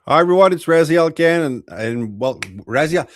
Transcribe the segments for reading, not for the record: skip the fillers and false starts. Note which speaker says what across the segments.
Speaker 1: Hi everyone, it's Razyel Kayne and Razyel.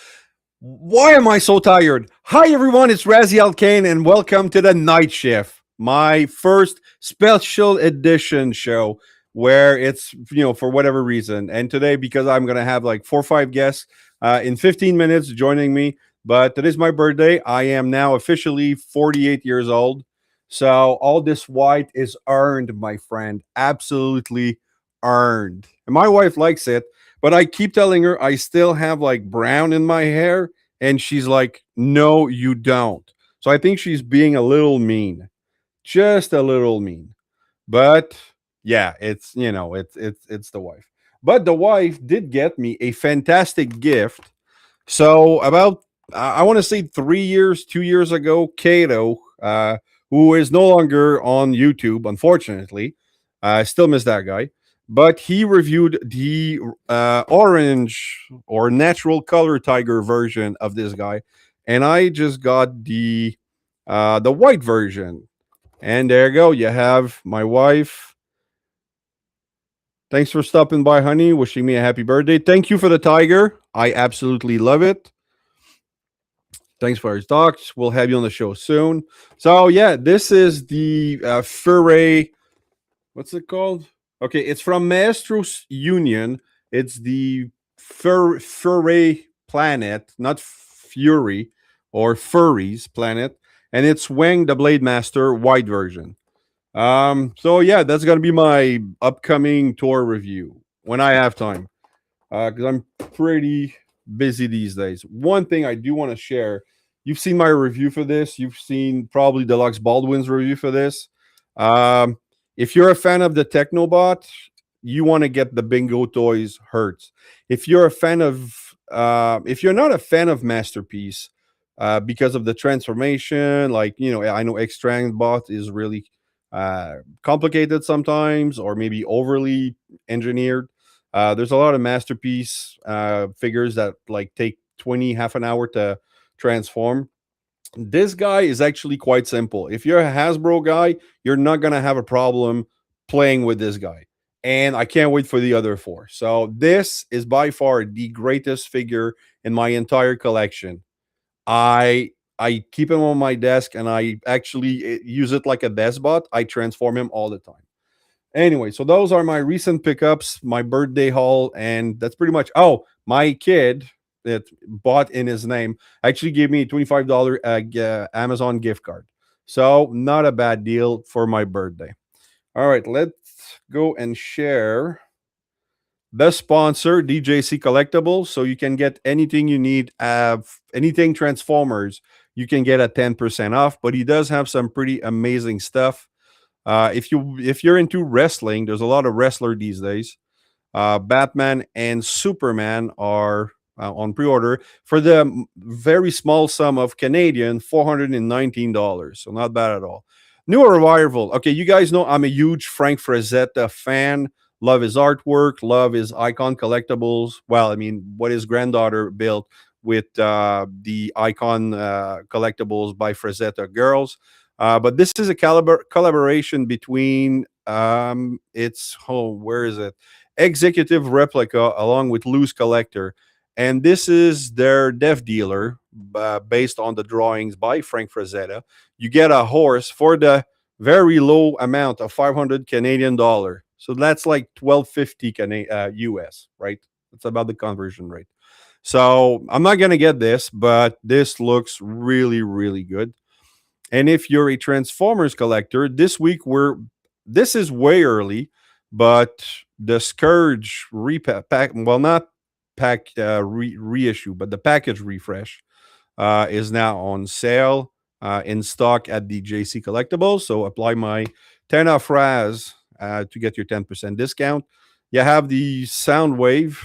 Speaker 1: Why am I so tired? Hi everyone, it's Razyel Kayne and welcome to the Night Shift, my first special edition show where it's for whatever reason. And today because I'm gonna have like 4 or 5 guests in 15 minutes joining me, but today's my birthday. I am now officially 48 years old, so all this white is earned, my friend, absolutely earned. And my wife likes it, but I keep telling her I still have like brown in my hair, and she's like, "No, you don't." So I think she's being a little mean, just a little mean. But yeah, it's the wife. But the wife did get me a fantastic gift. So about I want to say 3 years, 2 years ago, Kato, who is no longer on YouTube, unfortunately, I still miss that guy. But he reviewed the orange or natural color tiger version of this guy, and I just got the white version. And there you go. You have my wife. Thanks for stopping by, honey. Wishing me a happy birthday. Thank you for the tiger. I absolutely love it. Thanks for your talks. We'll have you on the show soon. So yeah, this is the Furry. What's it called? Okay, it's from Maestros Union. It's the Furry planet, not Fury or Furries planet, and it's Wang the Blade Master white version. So yeah, that's gonna be my upcoming tour review when I have time, because I'm pretty busy these days. One thing I do want to share: you've seen my review for this. You've seen probably Deluxe Baldwin's review for this. Um, if you're a fan of the Technobot, you want to get the Bingo Toys Hertz. If you're a fan of, if you're not a fan of Masterpiece, because of the transformation, like I know Extrand Bot is really complicated sometimes, or maybe overly engineered. There's a lot of masterpiece figures that like take 20 half an hour to transform. This guy is actually quite simple. If you're a Hasbro guy, you're not gonna have a problem playing with this guy. And I can't wait for the other four. So this is by far the greatest figure in my entire collection. I keep him on my desk, and I actually use it like a desk bot. I transform him all the time. Anyway, so those are my recent pickups, my birthday haul, and that's pretty much. Oh, my kid that bought in his name actually gave me a $25 Amazon gift card. So not a bad deal for my birthday. All right, let's go and share the sponsor, DJC Collectibles. So you can get anything you need, anything Transformers, you can get at 10% off. But he does have some pretty amazing stuff. If you're into wrestling, there's a lot of wrestler these days. Batman and Superman are on pre-order for the very small sum of Canadian $419. So not bad at all. New arrival. Okay, you guys know I'm a huge Frank Frazetta fan. Love his artwork. Love his icon collectibles. Well, I mean, what his granddaughter built with the icon collectibles by Frazetta girls. But this is a collaboration between where is it? Executive Replica along with Loose Collector. And this is their dev dealer based on the drawings by Frank Frazetta. You get a horse for the very low amount of 500 Canadian dollar. So that's like 1250 US, right? That's about the conversion rate. So I'm not going to get this, but this looks really, really good. And if you're a Transformers collector, this week this is way early, but the Scourge repack, well, not reissue, but the package refresh is now on sale in stock at the JC Collectibles. So apply my 10 off Raz to get your 10% discount. You have the Soundwave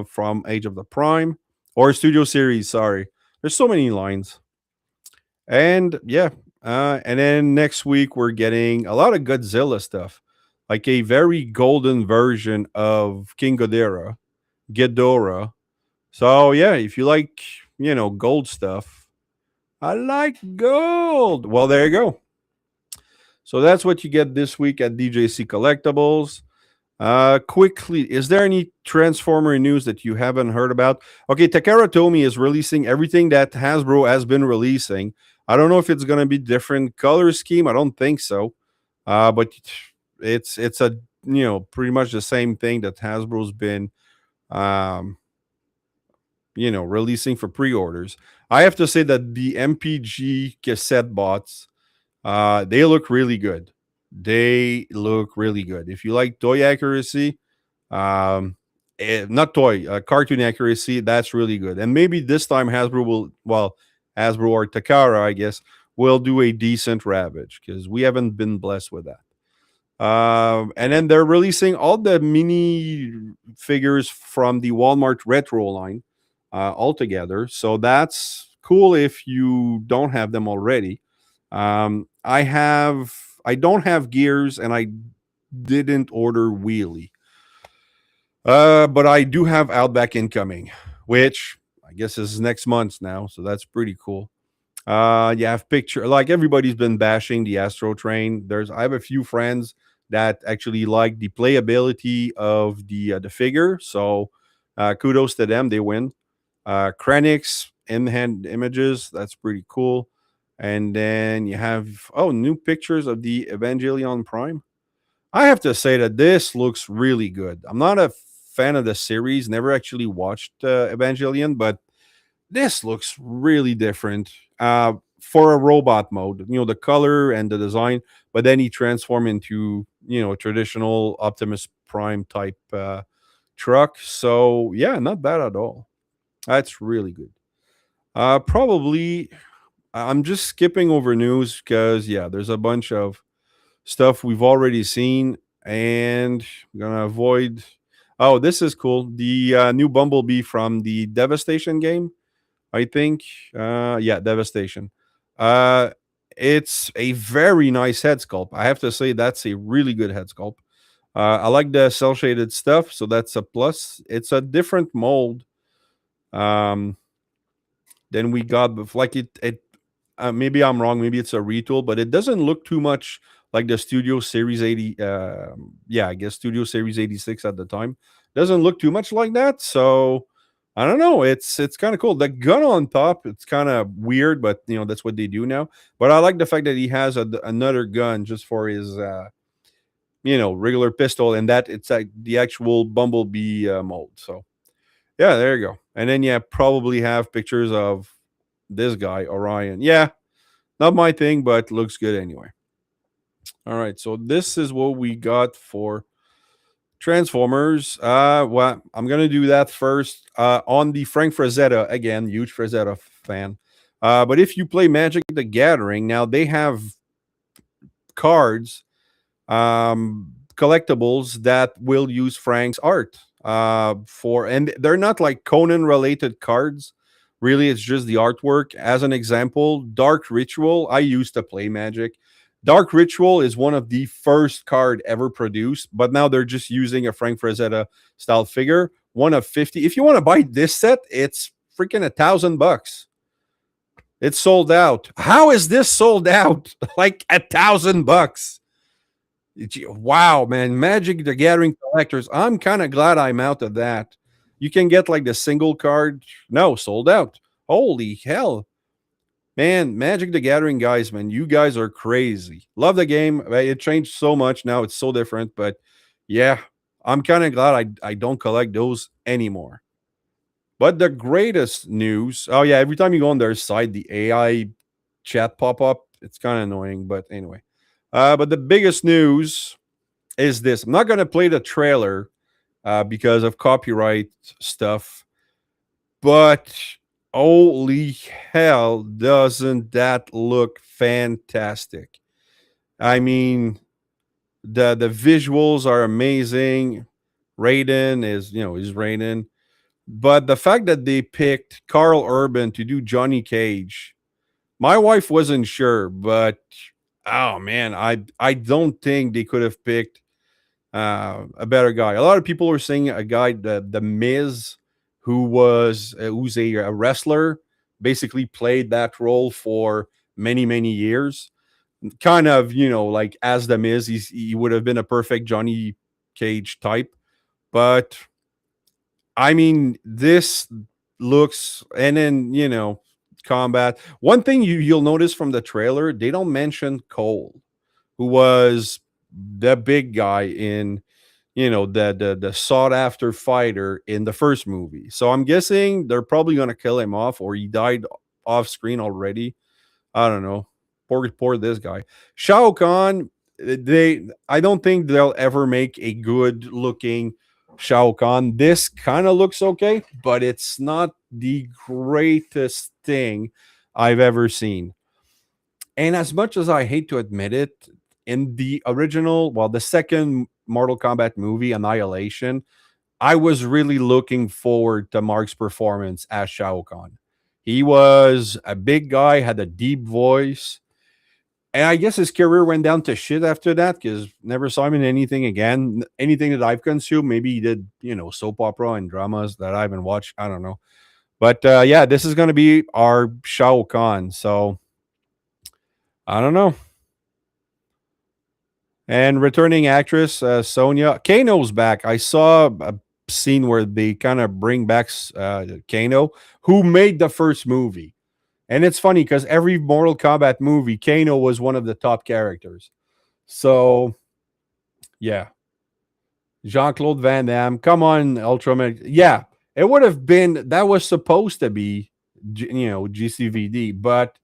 Speaker 1: from Age of the Prime or Studio Series. Sorry, there's so many lines. And yeah, and then next week we're getting a lot of Godzilla stuff, like a very golden version of King Ghidorah. So yeah, if you like, gold stuff, I like gold. Well, there you go. So that's what you get this week at DJC Collectibles. Quickly, is there any Transformer news that you haven't heard about? Okay, Takara Tomy is releasing everything that Hasbro has been releasing. I don't know if it's going to be different color scheme. I don't think so. But it's a pretty much the same thing that Hasbro's been um releasing for pre-orders. I have to say that the MPG cassette bots, they look really good. They look really good. If you like toy accuracy, um, not toy, cartoon accuracy, that's really good. And maybe this time Hasbro will, well, Hasbro or Takara, I guess, will do a decent Ravage because we haven't been blessed with that. And then they're releasing all the mini figures from the Walmart retro line all together. So that's cool if you don't have them already. I don't have gears and I didn't order wheelie. But I do have Outback incoming, which I guess is next month now. So that's pretty cool. You have picture like everybody's been bashing the Astro Train. I have a few friends that actually like the playability of the figure. So kudos to them, they win. Krennic's in hand images, that's pretty cool. And then you have new pictures of the Evangelion Prime. I have to say that this looks really good. I'm not a fan of the series, never actually watched Evangelion, but this looks really different for a robot mode. The color and the design, but then he transformed into a traditional Optimus Prime type truck. So yeah, not bad at all. That's really good. Probably I'm just skipping over news because yeah, there's a bunch of stuff we've already seen, and I'm gonna avoid. Oh, this is cool. The new Bumblebee from the Devastation game, I think. Yeah, Devastation. Uh, it's a very nice head sculpt. I have to say that's a really good head sculpt. I like the cell shaded stuff, so that's a plus. It's a different mold um, than we got before. Like maybe I'm wrong. Maybe it's a retool, but it doesn't look too much like the Studio Series 80. Yeah, I guess Studio Series 86 at the time doesn't look too much like that. So I don't know. It's kind of cool. The gun on top, it's kind of weird, but that's what they do now. But I like the fact that he has another gun just for his regular pistol, and that it's like the actual Bumblebee mold. So yeah, there you go. And then probably have pictures of this guy Orion. Yeah, not my thing, but looks good anyway. All right, so this is what we got for Transformers. Well, I'm gonna do that first. On the Frank Frazetta again, huge Frazetta fan. But if you play Magic the Gathering, now they have cards, collectibles that will use Frank's art. And they're not like Conan related cards. Really, it's just the artwork. As an example, Dark Ritual. I used to play Magic. Dark Ritual is one of the first card ever produced, but now they're just using a Frank Frazetta style figure. One of 50. If you want to buy this set, it's freaking $1,000. It's sold out. How is this sold out? Like $1,000? Wow, man. Magic the Gathering collectors. I'm kind of glad I'm out of that. You can get like the single card. No, sold out. Holy hell. Man, Magic the Gathering guys, man, you guys are crazy. Love the game. It changed so much now. It's so different. But yeah, I'm kind of glad I don't collect those anymore. But the greatest news, oh yeah, every time you go on their site, the AI chat pop up. It's kind of annoying, but anyway. But the biggest news is this. I'm not going to play the trailer because of copyright stuff, but holy hell, doesn't that look fantastic? I mean, the visuals are amazing. Raiden is Raiden. But the fact that they picked Carl Urban to do Johnny Cage, my wife wasn't sure, but oh man, I don't think they could have picked a better guy. A lot of people are saying a guy, the Miz, who's a wrestler, basically played that role for many years. Kind of, like as the Miz, he would have been a perfect Johnny cage type. But I mean, this looks, and then combat. One thing you'll notice from the trailer, they don't mention Cole, who was the big guy in the sought after fighter in the first movie. So I'm guessing they're probably going to kill him off, or he died off screen already. I don't know. Poor this guy. Shao Kahn, I don't think they'll ever make a good looking Shao Kahn. This kind of looks okay, but it's not the greatest thing I've ever seen. And as much as I hate to admit it, in the original, the second Mortal Kombat movie, Annihilation, I was really looking forward to Mark's performance as Shao Kahn. He was a big guy, had a deep voice. And I guess his career went down to shit after that because never saw him in anything again. Anything that I've consumed, maybe he did, soap opera and dramas that I haven't watched. I don't know. But yeah, this is going to be our Shao Kahn. So I don't know. And returning actress Sonya Kano's back. I saw a scene where they kind of bring back Kano, who made the first movie. And it's funny because every Mortal Kombat movie, Kano was one of the top characters. So, yeah. Jean-Claude Van Damme. Come on, Ultraman. Yeah, it would have been, that was supposed to be, GCVD. But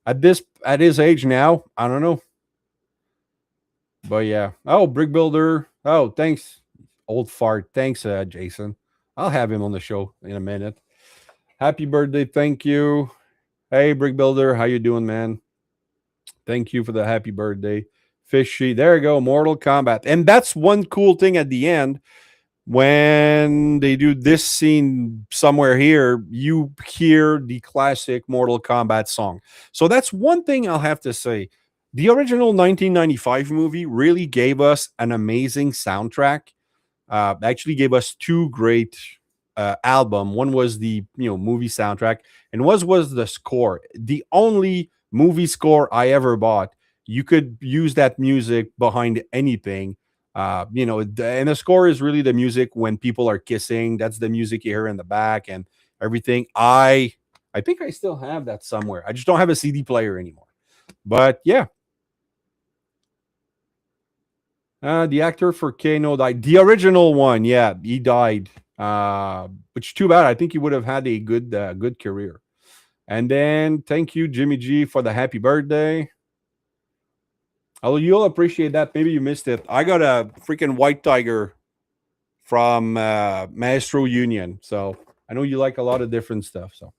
Speaker 1: at his age now, I don't know. But yeah. Oh, Brick Builder. Oh, thanks, old fart. Thanks, Jason. I'll have him on the show in a minute. Happy birthday. Thank you. Hey, Brick Builder. How you doing, man? Thank you for the happy birthday. Fishy. There you go. Mortal Kombat. And that's one cool thing at the end. When they do this scene somewhere here, you hear the classic Mortal Kombat song. So that's one thing I'll have to say. The original 1995 movie really gave us an amazing soundtrack. Actually gave us two great album. One was the movie soundtrack, and was the score. The only movie score I ever bought. You could use that music behind anything. And the score is really the music when people are kissing. That's the music you hear in the back and everything. I think I still have that somewhere. I just don't have a CD player anymore. But yeah. The actor for Kano died. The original one, yeah, he died. Which too bad. I think he would have had a good career. And then thank you, Jimmy G, for the happy birthday. Oh, you'll appreciate that. Maybe you missed it. I got a freaking white tiger from Maestro Union. So I know you like a lot of different stuff. So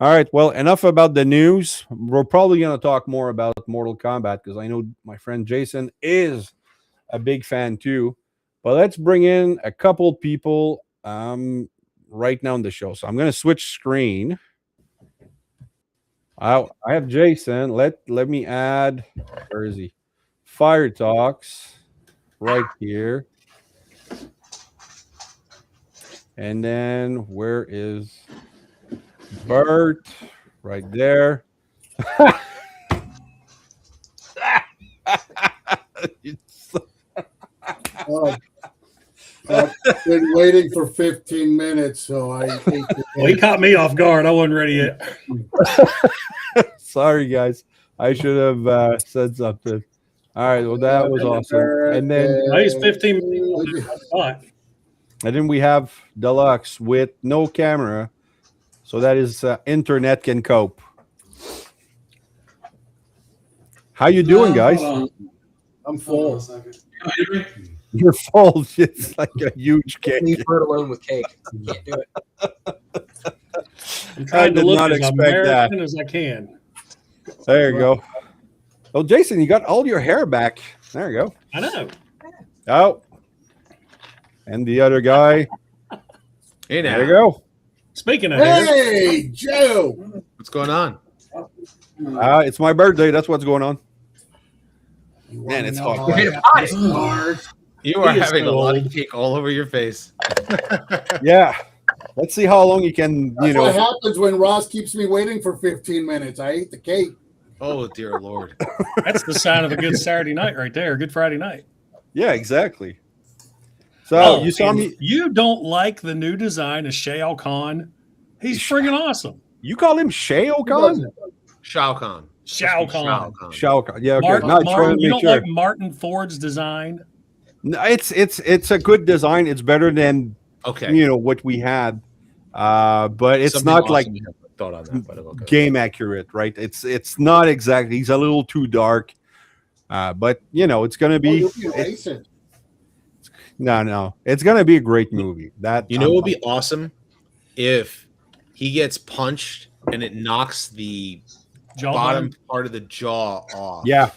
Speaker 1: all right, well, enough about the news. We're probably going to talk more about Mortal Kombat because I know my friend Jason is a big fan too. But let's bring in a couple people right now in the show. So I'm going to switch screen. I have Jason. Let me add, where is he? Fire Talks right here. And then where is Bert? Right there.
Speaker 2: I've been waiting for 15 minutes, so I hate to
Speaker 3: well, he caught me off guard. I wasn't ready yet.
Speaker 1: Sorry, guys. I should have said something. All right. Well, that was awesome. And then
Speaker 3: he's 15 minutes.
Speaker 1: And then we have Deluxe with no camera. So that is internet can cope. How you doing, guys?
Speaker 2: I'm full.
Speaker 1: You're full. It's like a huge cake.
Speaker 4: Leave Bert alone with cake. You can't do it.
Speaker 3: I'm trying to
Speaker 1: did
Speaker 3: look
Speaker 1: not
Speaker 3: as
Speaker 1: expect
Speaker 3: American
Speaker 1: that.
Speaker 3: as I can.
Speaker 1: There you go. Oh, Jason, you got all your hair back. There you go.
Speaker 3: I know.
Speaker 1: Oh. And the other guy.
Speaker 5: Hey, now.
Speaker 1: There you go.
Speaker 3: Speaking of hair,
Speaker 2: Hey, Joe.
Speaker 5: What's going on?
Speaker 1: It's my birthday. That's what's going on.
Speaker 2: Man,
Speaker 1: it's
Speaker 2: hot.
Speaker 1: hot.
Speaker 5: You are
Speaker 3: He is
Speaker 5: having
Speaker 3: so
Speaker 5: a lot
Speaker 3: old.
Speaker 5: of cake all over your face.
Speaker 1: Yeah. Let's see how long you can,
Speaker 2: That's what happens when Ross keeps me waiting for 15 minutes. I ate the cake.
Speaker 5: Oh, dear Lord.
Speaker 3: that's the sign of a good Saturday night right there. Good Friday night.
Speaker 1: Yeah, exactly. So you saw
Speaker 3: and
Speaker 1: me.
Speaker 3: You don't like the new design of Shao Kahn? He's friggin' awesome.
Speaker 1: You call him Shao
Speaker 2: Who
Speaker 1: Kahn?
Speaker 2: doesn't?
Speaker 5: Shao Kahn.
Speaker 3: Shao Kahn.
Speaker 1: Shao Kahn. Yeah, okay.
Speaker 3: Martin,
Speaker 1: No, I just wanted to
Speaker 3: you
Speaker 1: make
Speaker 3: don't
Speaker 1: sure.
Speaker 3: like Martin Ford's design?
Speaker 1: No, it's a good design. It's better than
Speaker 5: Okay.
Speaker 1: what we had. But it's
Speaker 5: Something
Speaker 1: not
Speaker 5: awesome
Speaker 1: like
Speaker 5: you haven't thought on that, but okay.
Speaker 1: game accurate, right? It's not exactly. He's a little too dark. But it's gonna
Speaker 2: Oh,
Speaker 1: be
Speaker 2: you'll be racist.
Speaker 1: no. It's gonna be a great movie. That
Speaker 5: You know what would be awesome if he gets punched and it knocks the bottom part of the jaw off.
Speaker 1: Yeah.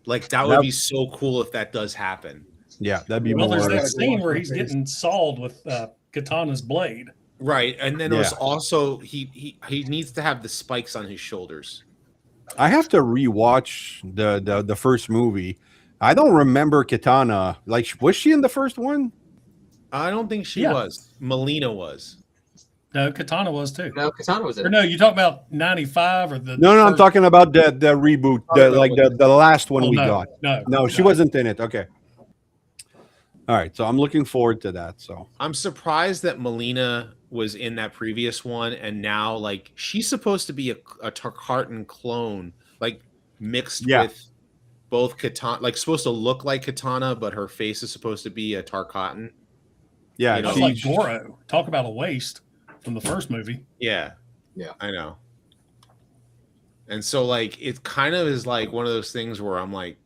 Speaker 5: Like that would be so cool if that does happen.
Speaker 1: Yeah, that'd be
Speaker 3: Well,
Speaker 1: more.
Speaker 3: there's that
Speaker 2: gotta go
Speaker 3: scene
Speaker 2: watch
Speaker 3: where
Speaker 2: my
Speaker 3: he's
Speaker 2: face.
Speaker 3: getting sawed with Katana's blade.
Speaker 5: Right. And then it was
Speaker 1: Yeah.
Speaker 5: also he needs to have the spikes on his shoulders.
Speaker 1: I have to rewatch the first movie. I don't remember Katana. Like, was she in the first one?
Speaker 5: I don't think she
Speaker 3: Yeah.
Speaker 5: was. Melina was.
Speaker 3: No, Katana was too.
Speaker 4: No, Katana was
Speaker 3: Or
Speaker 4: in.
Speaker 3: no, you talk about 95 or the
Speaker 1: No, I'm
Speaker 3: first-
Speaker 1: talking about the reboot, the last one
Speaker 3: Oh,
Speaker 1: we
Speaker 3: no,
Speaker 1: got.
Speaker 3: No,
Speaker 1: She wasn't in it. Okay. All right, so I'm looking forward to that. So
Speaker 5: I'm surprised that Melina was in that previous one, and now like she's supposed to be a Tarkatan clone, like mixed
Speaker 1: Yeah.
Speaker 5: with both Katana, like supposed to look like Katana, but her face is supposed to be a Tarkatan.
Speaker 1: yeah,
Speaker 5: You know,
Speaker 3: That's like Goro. Talk about a waste from the first movie.
Speaker 5: Yeah,
Speaker 4: Yeah.
Speaker 5: I know. And so like it kind of is like one of those things where I'm like,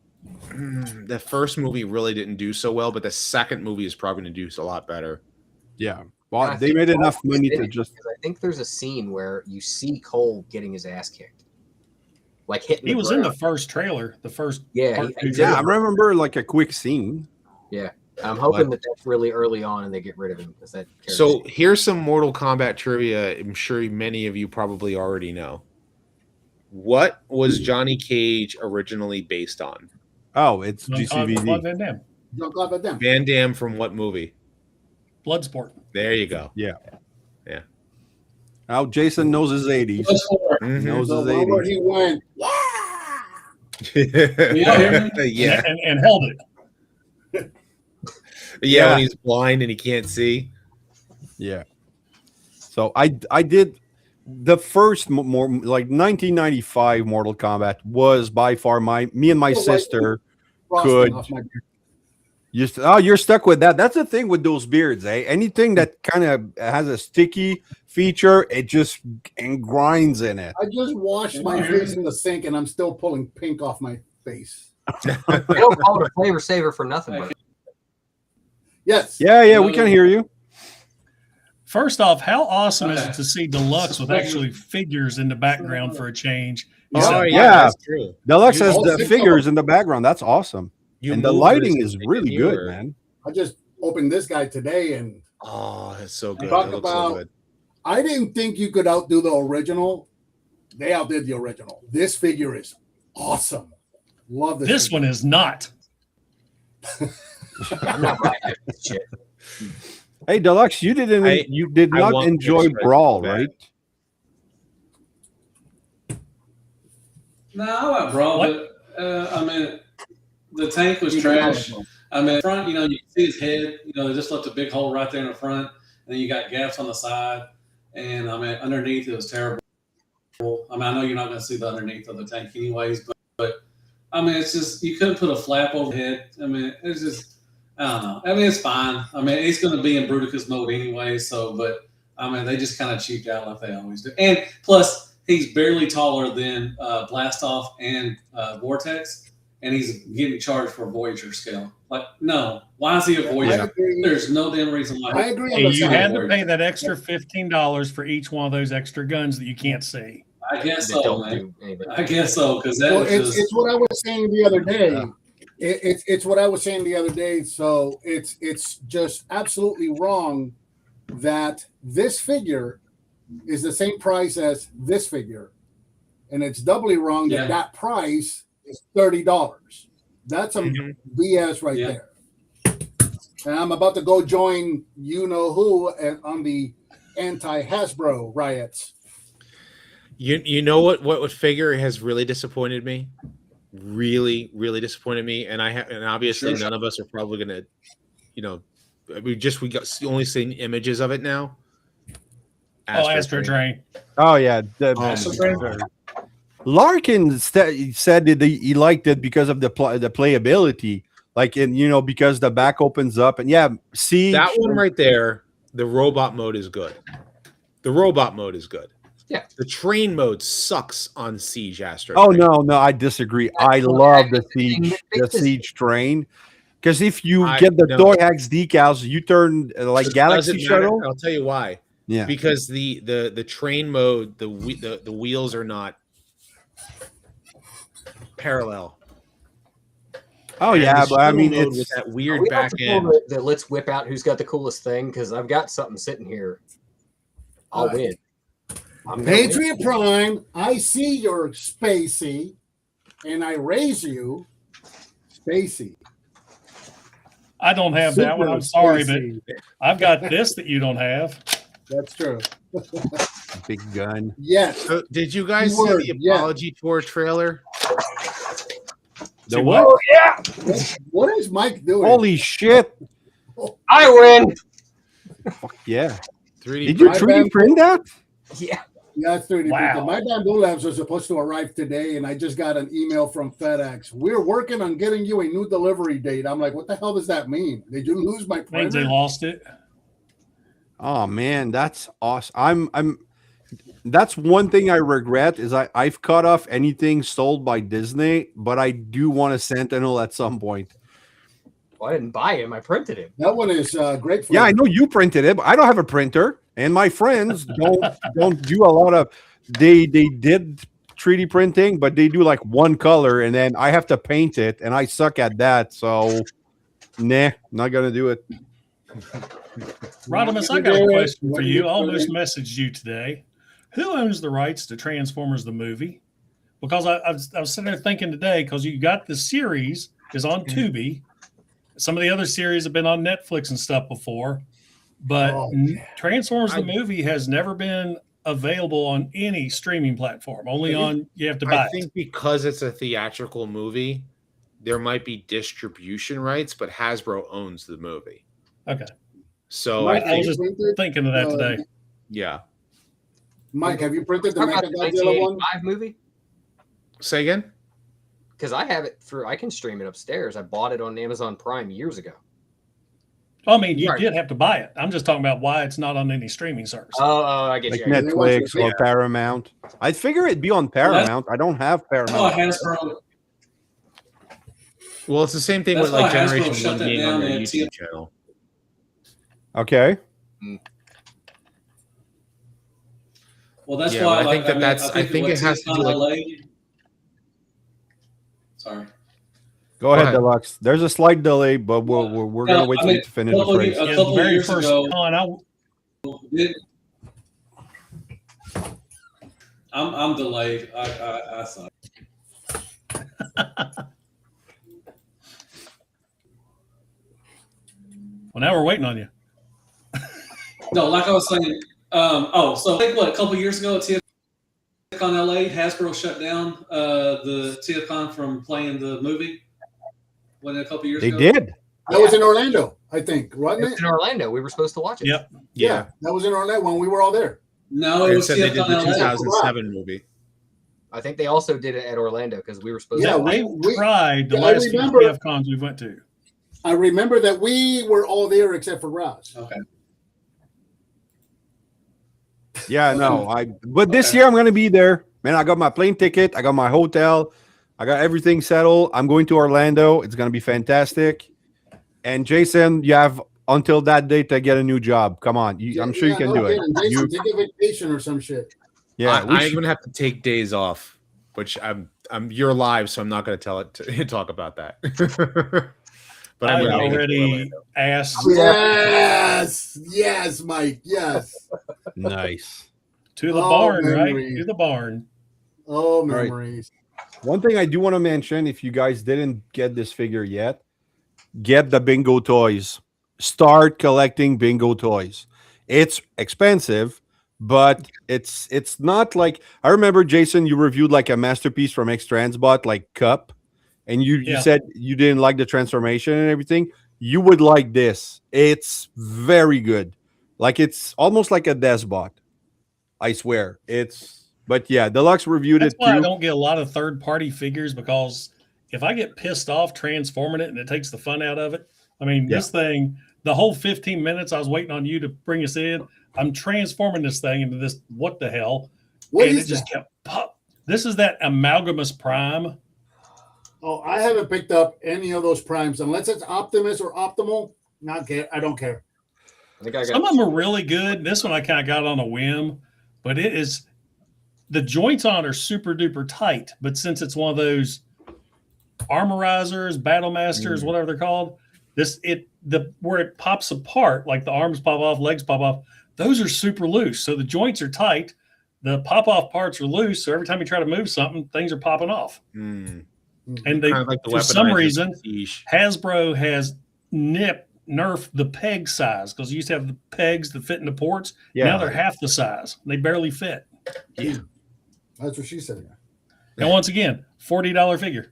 Speaker 5: the first movie really didn't do so well, but the second movie is probably going to do a lot better.
Speaker 1: yeah. Well,
Speaker 4: I
Speaker 1: they
Speaker 4: think
Speaker 1: made enough
Speaker 4: Cole
Speaker 1: money
Speaker 4: was
Speaker 1: to
Speaker 4: in it,
Speaker 1: just.
Speaker 4: because I think there's a scene where you see Cole getting his ass kicked, like hitting.
Speaker 3: He
Speaker 4: the
Speaker 3: was in the
Speaker 4: ground.
Speaker 3: first trailer, the first
Speaker 4: Yeah,
Speaker 3: part
Speaker 4: he
Speaker 3: two
Speaker 4: did.
Speaker 1: Yeah, I
Speaker 3: trailer.
Speaker 1: remember like a quick scene.
Speaker 4: I'm hoping that that's really early on and they get rid of him because that.
Speaker 5: So here's some Mortal Kombat trivia. I'm sure many of you probably already know. What was Johnny Cage originally based on?
Speaker 1: Oh, it's
Speaker 3: Jean-Claude
Speaker 1: GCVD.
Speaker 3: Van Damme.
Speaker 2: Jean-Claude Van Damme.
Speaker 5: Van Damme from what movie?
Speaker 3: Bloodsport.
Speaker 5: There you go.
Speaker 1: Oh, Jason knows his 80s.
Speaker 5: Mhm.
Speaker 1: Knows
Speaker 2: The
Speaker 1: his
Speaker 2: one where
Speaker 1: 80s.
Speaker 2: he went,
Speaker 5: yeah.
Speaker 3: And held it.
Speaker 5: Yeah, when he's blind and he can't see.
Speaker 1: Yeah. So I did the first more like 1995 Mortal Kombat was by far me and my sister
Speaker 2: frosting
Speaker 1: could.
Speaker 2: off my beard.
Speaker 1: You're stuck with that. That's the thing with those beards, eh? Anything that kind of has a sticky feature, it just grinds in it.
Speaker 2: I just washed my face in the sink and I'm still pulling pink off my face.
Speaker 4: They don't call it a flavor saver for nothing. But
Speaker 2: Yes.
Speaker 1: Yeah, we can hear you.
Speaker 3: First off, how awesome is it to see Deluxe with actually figures in the background for a change?
Speaker 5: Oh,
Speaker 1: yeah.
Speaker 5: that's true.
Speaker 1: Deluxe
Speaker 5: You
Speaker 1: has
Speaker 2: all
Speaker 1: the
Speaker 2: six
Speaker 1: figures in the background. That's awesome.
Speaker 5: You
Speaker 1: And the
Speaker 5: move
Speaker 1: lighting
Speaker 5: this
Speaker 1: is
Speaker 5: to
Speaker 1: really
Speaker 5: make it
Speaker 1: good,
Speaker 5: newer.
Speaker 1: man.
Speaker 2: I just opened this guy today and
Speaker 5: Oh, that's so good.
Speaker 2: Talk
Speaker 5: It looks so
Speaker 2: about-
Speaker 5: good.
Speaker 2: I didn't think you could outdo the original. They outdid the original. This figure is awesome. Love this.
Speaker 3: This
Speaker 2: figure.
Speaker 3: one is not.
Speaker 4: I'm not buying that shit.
Speaker 1: Hey, Deluxe, you did
Speaker 5: I
Speaker 1: not
Speaker 5: want
Speaker 1: enjoy
Speaker 5: this right
Speaker 1: Brawl,
Speaker 5: back.
Speaker 1: right?
Speaker 6: No, I like Brawl,
Speaker 3: What?
Speaker 6: but I mean, the tank was trash. I mean, front, you can see his head. They just left a big hole right there in the front, and then you got gaps on the side. And I mean, underneath it was terrible. I mean, I know you're not going to see the underneath of the tank anyways, but I mean, it's just you couldn't put a flap over the head. I mean, it's just I don't know. I mean, it's fine. I mean, he's going to be in Bruticus mode anyway. So, but I mean, they just kind of cheaped out like they always do. And plus, he's barely taller than Blastoff and Vortex, and he's getting charged for a Voyager scale. Like, no, why is he a
Speaker 2: I
Speaker 6: Voyager?
Speaker 2: agree.
Speaker 6: There's no damn reason why.
Speaker 2: I agree on
Speaker 3: Hey,
Speaker 2: the
Speaker 3: you had
Speaker 2: side.
Speaker 3: to pay that extra $15 for each one of those extra guns that you can't see.
Speaker 6: I guess
Speaker 4: They
Speaker 6: so,
Speaker 4: don't
Speaker 6: man.
Speaker 4: do anything.
Speaker 6: I guess so, because that
Speaker 2: Well,
Speaker 6: was
Speaker 2: it's,
Speaker 6: just.
Speaker 2: it's what I was saying the other day. It's what I was saying the other day. So it's just absolutely wrong that this figure is the same price as this figure, and it's doubly wrong that
Speaker 6: Yeah.
Speaker 2: that price is $30. That's some
Speaker 5: Mhm.
Speaker 2: BS right
Speaker 6: Yeah.
Speaker 2: there. And I'm about to go join you know who on the anti-Hasbro riots.
Speaker 5: You know what figure has really disappointed me? Really, really disappointed me. And and obviously
Speaker 6: Sure.
Speaker 5: none of us are probably gonna, We got only seen images of it now.
Speaker 3: Astro Train.
Speaker 1: Oh yeah,
Speaker 6: Astro Train?
Speaker 1: Larkin said that he liked it because of the playability, like because the back opens up and Siege.
Speaker 5: That one right there, the robot mode is good.
Speaker 4: Yeah.
Speaker 5: The train mode sucks on Siege Astro.
Speaker 1: Oh
Speaker 5: Train.
Speaker 1: no, I disagree. I love the Siege train. Because if you get the Toy Hacks decals, you turn like Galaxy Shuttle.
Speaker 5: I'll tell you why.
Speaker 1: Yeah,
Speaker 5: because the train mode, the wheels are not parallel.
Speaker 1: Oh
Speaker 5: And
Speaker 1: yeah,
Speaker 5: the
Speaker 1: but I
Speaker 5: shuttle
Speaker 1: mean
Speaker 5: mode
Speaker 1: it's
Speaker 5: with that
Speaker 4: Are
Speaker 5: weird
Speaker 4: we
Speaker 5: back
Speaker 4: about to
Speaker 5: end.
Speaker 4: pull the let's whip out who's got the coolest thing, because I've got something sitting here. I'll win. I'm gonna win.
Speaker 2: Patriot Prime, I see your Spacey, and I raise you, Spacey.
Speaker 3: I don't have that one. I'm sorry, but
Speaker 2: Spacey.
Speaker 3: I've got this that you don't have.
Speaker 2: That's true.
Speaker 1: big gun.
Speaker 2: Yes.
Speaker 5: So, did you guys
Speaker 2: Keyword,
Speaker 5: see the
Speaker 2: yeah.
Speaker 5: apology tour trailer?
Speaker 1: The
Speaker 3: See
Speaker 1: what?
Speaker 2: What is Mike doing?
Speaker 1: Holy shit!
Speaker 4: I win.
Speaker 1: Fuck yeah!
Speaker 5: 3D
Speaker 1: Did you
Speaker 2: My
Speaker 1: 3D
Speaker 2: bad.
Speaker 1: print that?
Speaker 4: Yeah.
Speaker 2: Yeah, it's 3D
Speaker 3: Wow.
Speaker 2: printed. My bamboo labs are supposed to arrive today, and I just got an email from FedEx. We're working on getting you a new delivery date. I'm like, what the hell does that mean? Did you lose my
Speaker 3: Means they
Speaker 2: printer?
Speaker 3: lost it.
Speaker 1: Oh man, that's awesome. That's one thing I regret is I've cut off anything sold by Disney, but I do want a Sentinel at some point.
Speaker 4: Well, I didn't buy him. I printed him.
Speaker 2: That one is great for
Speaker 1: Yeah, I
Speaker 2: you.
Speaker 1: know you printed it, but I don't have a printer, and my friends don't do a lot of. They did 3D printing, but they do like one color, and then I have to paint it, and I suck at that. So, nah, not gonna do it.
Speaker 3: Rodimus, I got a question for you. I almost messaged you today. Who owns the rights to Transformers the movie? Because I was sitting there thinking today, because you got the series is on Tubi. Some of the other series have been on Netflix and stuff before, but Transformers the movie has never been available on any streaming platform. Only on you have to buy
Speaker 5: I think because it's a theatrical movie, there might be distribution rights, but Hasbro owns the movie.
Speaker 3: Okay.
Speaker 5: So
Speaker 2: Mike,
Speaker 3: I was
Speaker 2: have
Speaker 3: just
Speaker 2: you printed,
Speaker 3: thinking of that today.
Speaker 5: yeah.
Speaker 2: Mike, have you printed the
Speaker 4: Talk about the
Speaker 2: Mechagodzilla one?
Speaker 4: 1985 movie?
Speaker 5: Say again?
Speaker 4: Because I have it I can stream it upstairs. I bought it on Amazon Prime years ago.
Speaker 3: I mean, you
Speaker 4: Right.
Speaker 3: did have to buy it. I'm just talking about why it's not on any streaming service.
Speaker 4: Oh, I get
Speaker 1: Like
Speaker 4: you. I get you.
Speaker 1: Netflix or Paramount. I figure it'd be on Paramount. I don't have
Speaker 6: Oh,
Speaker 1: Paramount.
Speaker 6: Hasbro.
Speaker 5: Well, it's the same thing
Speaker 6: That's
Speaker 5: with like
Speaker 6: why Hasbro
Speaker 5: Generation
Speaker 6: shut
Speaker 5: 1
Speaker 6: that
Speaker 5: being
Speaker 6: down
Speaker 5: on their
Speaker 6: at
Speaker 5: YouTube channel.
Speaker 1: Okay.
Speaker 6: Well, that's
Speaker 5: Yeah,
Speaker 6: why
Speaker 5: but I think it has to do
Speaker 6: like.
Speaker 5: like-
Speaker 6: Sorry.
Speaker 1: Go ahead,
Speaker 5: ahead.
Speaker 1: Deluxe. There's a slight delay, but we're gonna wait till you to finish the phrase.
Speaker 6: A
Speaker 3: Yeah,
Speaker 6: couple
Speaker 3: the very
Speaker 6: years
Speaker 3: first
Speaker 6: ago,
Speaker 3: con,
Speaker 6: I'm delayed. I suck.
Speaker 3: well, now we're waiting on you.
Speaker 6: No, like I was saying. So I think a couple years ago at TFCon LA, Hasbro shut down the TFCon from playing the movie. Wasn't it a couple years
Speaker 1: They
Speaker 6: ago?
Speaker 1: did.
Speaker 2: That was in Orlando, I think,
Speaker 4: It
Speaker 2: wasn't
Speaker 4: was
Speaker 2: it?
Speaker 4: in Orlando. We were supposed to watch it.
Speaker 3: Yep.
Speaker 5: Yeah.
Speaker 2: That was in Orlando when we were all there.
Speaker 6: No, it
Speaker 5: It
Speaker 6: was
Speaker 5: said they did
Speaker 6: TFCon
Speaker 5: the
Speaker 6: LA.
Speaker 5: 2007 movie.
Speaker 4: I think they also did it at Orlando because we were supposed
Speaker 2: Yeah,
Speaker 4: to.
Speaker 3: They
Speaker 2: we-
Speaker 3: tried the
Speaker 2: yeah, I
Speaker 3: last few
Speaker 2: remember-
Speaker 3: PF cons we went to.
Speaker 2: I remember that we were all there except for Ross.
Speaker 6: Okay.
Speaker 1: Yeah, no. But this
Speaker 6: Okay.
Speaker 1: year I'm gonna be there. Man, I got my plane ticket, I got my hotel, I got everything settled. I'm going to Orlando. It's gonna be fantastic. And Jason, you have until that date to get a new job. Come on. I'm sure you can do it.
Speaker 2: Jason,
Speaker 1: You,
Speaker 2: take a vacation or some shit.
Speaker 1: yeah, we
Speaker 5: I'm
Speaker 1: should-
Speaker 5: gonna have to take days off, which you're live, so I'm not gonna talk about that. But
Speaker 3: I
Speaker 5: I'm gonna make it to
Speaker 3: already
Speaker 5: Orlando.
Speaker 3: asked
Speaker 2: Yes, Mike. Yes.
Speaker 1: nice.
Speaker 3: to the
Speaker 2: Oh,
Speaker 3: barn,
Speaker 2: memories.
Speaker 3: right? To the barn.
Speaker 2: Oh,
Speaker 1: right.
Speaker 2: memories.
Speaker 1: One thing I do want to mention, if you guys didn't get this figure yet, get the bingo toys. Start collecting bingo toys. It's expensive, but it's not like I remember, Jason, you reviewed like a masterpiece from X Transbot, like Cup, and you
Speaker 3: Yeah.
Speaker 1: said you didn't like the transformation and everything. you would like this. It's very good. Like it's almost like a Desbot. I swear. But yeah, Deluxe reviewed
Speaker 3: That's
Speaker 1: it
Speaker 3: why I
Speaker 1: too.
Speaker 3: don't get a lot of third-party figures, because if I get pissed off transforming it and it takes the fun out of it, I mean,
Speaker 1: Yeah.
Speaker 3: this thing, the whole 15 minutes I was waiting on you to bring us in, I'm transforming this thing into this, what the hell?
Speaker 2: What
Speaker 3: and
Speaker 2: is
Speaker 3: it just
Speaker 2: that?
Speaker 3: kept pop. This is that Amalgamus Prime.
Speaker 2: Oh, I haven't picked up any of those primes unless it's Optimus or Optimal. Not care. I don't care.
Speaker 4: I think I got
Speaker 3: Some of them are really good. This one I kind of got on a whim, but it is, the joints on are super duper tight. But since it's one of those armorizers, battle masters, whatever they're called, where it pops apart, like the arms pop off, legs pop off, those are super loose. So the joints are tight, the pop off parts are loose. So every time you try to move something, things are popping off.
Speaker 5: Mm.
Speaker 3: And they,
Speaker 5: Kind of like the
Speaker 3: for some
Speaker 5: weaponized
Speaker 3: reason,
Speaker 5: prestige.
Speaker 3: Hasbro has nerfed the peg size, because you used to have the pegs that fit in the ports.
Speaker 1: Yeah.
Speaker 3: Now they're half the size. They barely fit.
Speaker 5: Yeah.
Speaker 2: That's what she said.
Speaker 3: And once again, $40 figure.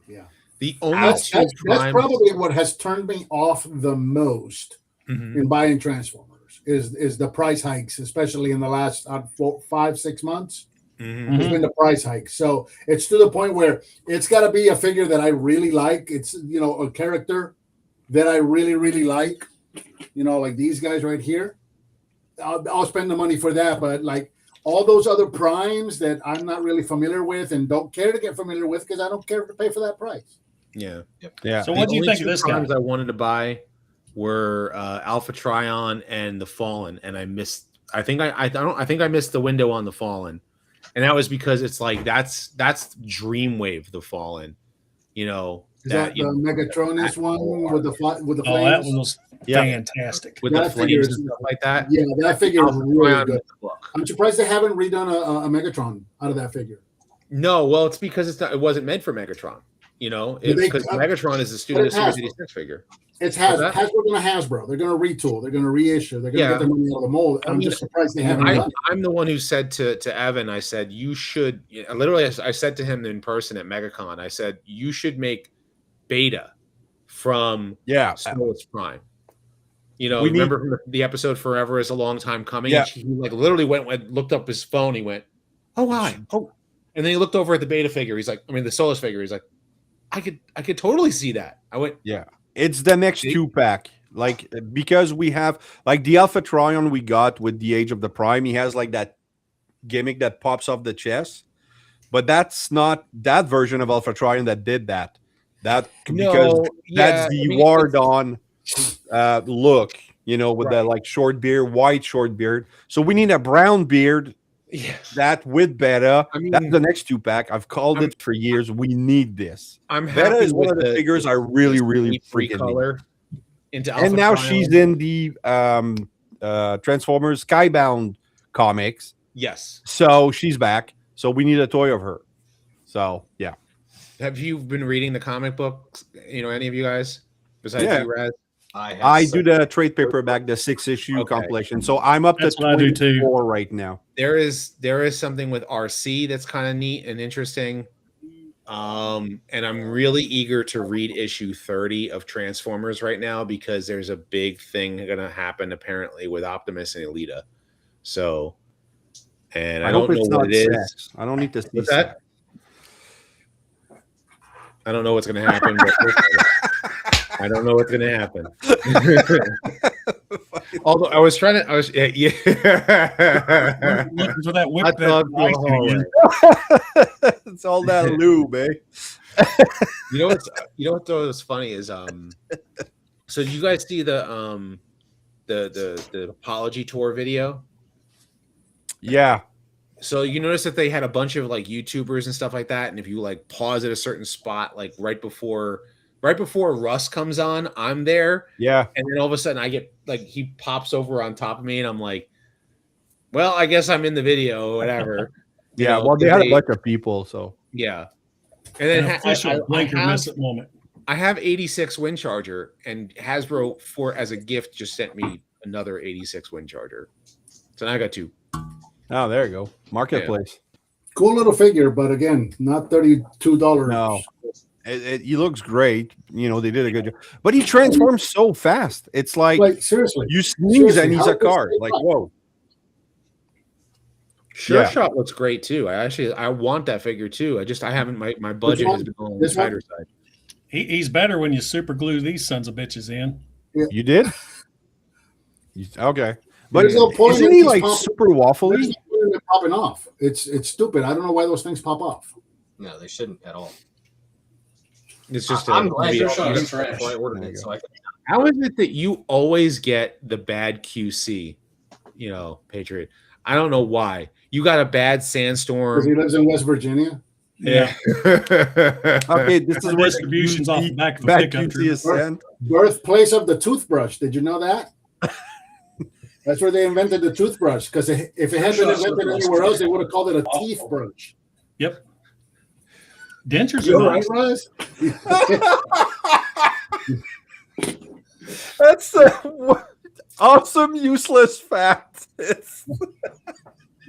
Speaker 2: Yeah.
Speaker 5: The only
Speaker 2: That's
Speaker 5: two primes-
Speaker 2: probably what has turned me off the most
Speaker 5: Mhm.
Speaker 2: in buying Transformers is the price hikes, especially in the last 5-6 months.
Speaker 5: Mhm.
Speaker 2: It's been the price hike. So it's to the point where it's got to be a figure that I really like. It's, a character that I really, really like, like these guys right here. I'll spend the money for that. But like all those other primes that I'm not really familiar with and don't care to get familiar with, because I don't care to pay for that price.
Speaker 5: Yeah.
Speaker 1: Yeah.
Speaker 3: So what do you
Speaker 5: only
Speaker 3: think
Speaker 5: two
Speaker 3: of this guy?
Speaker 5: primes I wanted to buy were Alpha Trion and the Fallen, and I missed. I think I missed the window on the Fallen, and that was because it's like that's Dreamwave the Fallen,
Speaker 2: Is that the Megatronus one with the flames?
Speaker 3: Oh, that one was
Speaker 1: Yeah.
Speaker 3: fantastic.
Speaker 5: with the
Speaker 2: that figure
Speaker 5: flames
Speaker 2: is-
Speaker 5: and stuff like that.
Speaker 2: Yeah, that figure is
Speaker 5: Alpha
Speaker 2: really
Speaker 5: Trion
Speaker 2: good.
Speaker 5: with the book.
Speaker 2: I'm surprised they haven't redone a Megatron out of that figure.
Speaker 5: No, well, it's because it wasn't meant for Megatron. Because Megatron is the Studio
Speaker 2: it
Speaker 5: Series
Speaker 2: has.
Speaker 5: 86 figure.
Speaker 2: It's
Speaker 5: What's that?
Speaker 2: Hasbro going to Hasbro. They're going to retool. They're going to reissue. They're going to
Speaker 5: Yeah.
Speaker 2: get their money out of the mold. I'm just surprised they haven't done it.
Speaker 5: I'm the one who said to Evan, I said, you should, literally, I said to him in person at MegaCon, I said, you should make Beta from
Speaker 1: Yeah.
Speaker 5: Solus Prime.
Speaker 1: We
Speaker 5: Remember from the episode Forever is a Long Time Coming?
Speaker 1: Yeah.
Speaker 5: And he literally went, looked up his phone. He went, oh, hi. Oh. And then he looked over at the Beta figure. He's like, the Solus figure. He's like, I could totally see that. I went,
Speaker 1: Yeah. It's the next 2-pack. Like, because we have like the Alpha Trion we got with the Age of the Prime, he has like that gimmick that pops off the chest. But that's not that version of Alpha Trion that did that. Because that's the War Dawn look, with the like short beard, white short beard. So we need a brown beard.
Speaker 5: yeah.
Speaker 1: That with Beta,
Speaker 5: I mean-
Speaker 1: that's the next 2-pack. I've called it for years. We need this.
Speaker 5: I'm
Speaker 1: Beta
Speaker 5: happy
Speaker 1: is one
Speaker 5: with
Speaker 1: of the figures I really, really freaking need.
Speaker 5: color into Alpha
Speaker 1: And now
Speaker 5: Trion.
Speaker 1: she's in the Transformers Skybound comics,
Speaker 5: Yes.
Speaker 1: so she's back. So we need a toy of her. So yeah,
Speaker 5: Have you been reading the comic books? Any of you guys besides
Speaker 1: Yeah.
Speaker 5: you, Raz?
Speaker 1: I do the trade paperback, the 6-issue
Speaker 5: Okay.
Speaker 1: compilation. So I'm up
Speaker 3: That's
Speaker 1: to
Speaker 3: what I do too.
Speaker 1: 24 right now.
Speaker 5: There is something with RC that's kind of neat and interesting. And I'm really eager to read issue 30 of Transformers right now because there's a big thing going to happen apparently with Optimus and Elita. So, and I don't
Speaker 1: hope
Speaker 5: know
Speaker 1: it's
Speaker 5: what
Speaker 1: not
Speaker 5: it is.
Speaker 1: sex. I don't need to see
Speaker 5: What's that?
Speaker 1: sex.
Speaker 5: I don't know what's going to happen. But I don't know what's going to happen. Although I was yeah.
Speaker 3: Looking for that whip.
Speaker 5: Hot
Speaker 3: that
Speaker 5: dog
Speaker 3: ice
Speaker 5: to a
Speaker 3: again.
Speaker 5: hallway.
Speaker 1: It's all that lube, eh?
Speaker 5: You know what though is funny is so you guys see the apology tour video?
Speaker 1: Yeah.
Speaker 5: So you notice that they had a bunch of like YouTubers and stuff like that, and if you like pause at a certain spot, like right before Russ comes on, I'm there,
Speaker 1: Yeah.
Speaker 5: and then all of a sudden I get like he pops over on top of me, and I'm like, well, I guess I'm in the video or whatever.
Speaker 1: Yeah. Well, they had a bunch of people, so
Speaker 5: Yeah, and then
Speaker 3: An official blinker miss it moment.
Speaker 5: I have 86 Wind Charger, and Hasbro as a gift just sent me another 86 Wind Charger. So now I got 2.
Speaker 1: oh, there you go. Marketplace.
Speaker 2: Cool little figure, but again, not $32.
Speaker 1: No. He looks great. You know, they did a good job. But he transforms so fast. It's like
Speaker 2: seriously,
Speaker 1: you sneeze
Speaker 2: seriously,
Speaker 1: and he's
Speaker 2: how
Speaker 1: a
Speaker 2: does this
Speaker 1: car.
Speaker 2: thing
Speaker 1: Like,
Speaker 2: look?
Speaker 1: whoa.
Speaker 5: Sure
Speaker 1: Yeah.
Speaker 5: Shot looks great too. I want that figure too. I haven't my budget has been on the
Speaker 2: This one?
Speaker 5: tighter side.
Speaker 3: He's better when you super glue these sons of bitches in.
Speaker 1: You did? Okay. But
Speaker 2: There's no point
Speaker 1: isn't
Speaker 2: in
Speaker 1: he
Speaker 2: these
Speaker 1: like
Speaker 2: popping-
Speaker 1: super
Speaker 2: There's
Speaker 1: waffly?
Speaker 2: no point in it popping off. It's stupid. I don't know why those things pop off.
Speaker 4: No, they shouldn't at all.
Speaker 5: It's just
Speaker 4: I'm glad
Speaker 6: Sure
Speaker 4: you
Speaker 6: Shot is
Speaker 4: so I
Speaker 6: trash.
Speaker 4: ordered
Speaker 1: There
Speaker 4: it.
Speaker 1: you
Speaker 4: So I could,
Speaker 5: how is it that you always get the bad QC, you know, Patriot? I don't know why. You got a bad
Speaker 2: Because
Speaker 5: sandstorm.
Speaker 2: he lives in West Virginia.
Speaker 3: Yeah.
Speaker 1: Okay, this is
Speaker 3: The
Speaker 1: where
Speaker 3: distribution's off the back of a
Speaker 1: back
Speaker 3: pickup
Speaker 1: QC
Speaker 3: truck.
Speaker 1: is sent.
Speaker 2: Birthplace of the toothbrush. Did you know that? That's where they invented the toothbrush. Because if it had been invented anywhere else, they would have called it a teeth brush.
Speaker 3: Yep. Dentures
Speaker 2: You
Speaker 3: are
Speaker 2: all right,
Speaker 3: nice.
Speaker 2: Roz?
Speaker 1: That's a awesome, useless fact.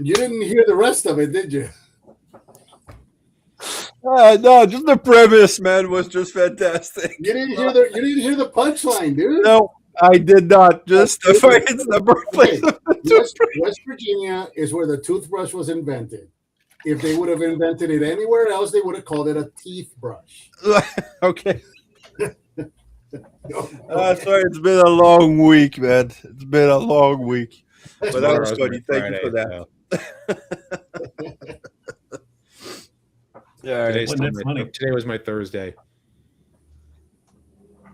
Speaker 2: You didn't hear the rest of it, did you?
Speaker 1: No, just the premise, man, was just fantastic.
Speaker 2: You didn't hear the punchline, dude.
Speaker 1: No, I did not. Just the fact it's the birthplace of the
Speaker 2: West Virginia is where the toothbrush was invented. If they would have invented it anywhere else, they would have called it a teeth brush.
Speaker 1: Okay. Sorry, it's been a long week, man. It's been a long week. But that was funny. Thank you for that. Yeah. all right.
Speaker 5: Today was my Thursday.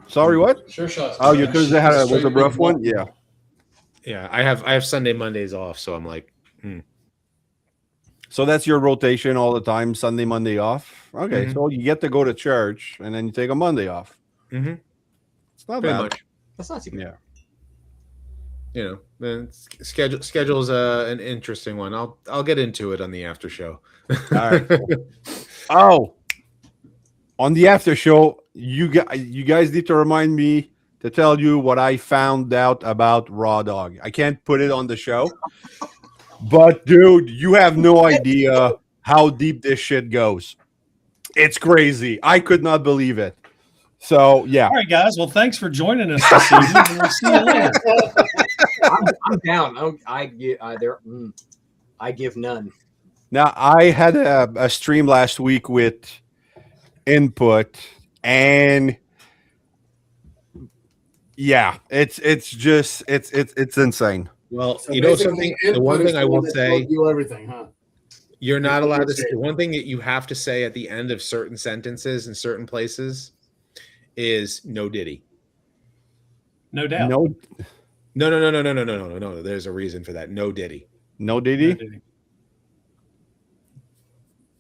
Speaker 1: Sorry, what?
Speaker 6: Sure Shot's
Speaker 1: Oh, your
Speaker 6: trash.
Speaker 1: Thursday was a
Speaker 6: Straight
Speaker 1: rough
Speaker 6: big
Speaker 1: one?
Speaker 6: ball.
Speaker 1: Yeah.
Speaker 5: Yeah, I have Sunday, Mondays off, so I'm like,
Speaker 1: So that's your rotation all the time, Sunday, Monday off? Okay,
Speaker 5: Mhm.
Speaker 1: so you get to go to church, and then you take a Monday off.
Speaker 5: Mhm.
Speaker 1: It's not
Speaker 5: pretty
Speaker 1: bad.
Speaker 5: much.
Speaker 4: that's not too bad.
Speaker 1: Yeah.
Speaker 5: You know, then schedule's an interesting one. I'll get into it on the after show.
Speaker 1: All right. Cool. Oh, on the after show, you guys need to remind me to tell you what I found out about Raw Dog. I can't put it on the show, but dude, you have no idea how deep this shit goes. It's crazy. I could not believe it. So yeah.
Speaker 3: All right, guys. Well, thanks for joining us this evening. And we'll see you later.
Speaker 4: I'm down. I give none.
Speaker 1: Now I had a stream last week with input, and yeah, it's insane.
Speaker 5: Well,
Speaker 2: So
Speaker 5: you know
Speaker 2: basically,
Speaker 5: something. The one
Speaker 2: input is
Speaker 5: thing I
Speaker 2: one
Speaker 5: will
Speaker 2: that
Speaker 5: say,
Speaker 2: told you everything, huh?
Speaker 5: you're not
Speaker 2: That's what
Speaker 5: allowed to
Speaker 2: you
Speaker 5: say.
Speaker 2: say.
Speaker 5: One thing that you have to say at the end of certain sentences in certain places is "no Diddy."
Speaker 3: No doubt.
Speaker 1: No,
Speaker 5: No. There's a reason for that. No Diddy.
Speaker 1: no Diddy.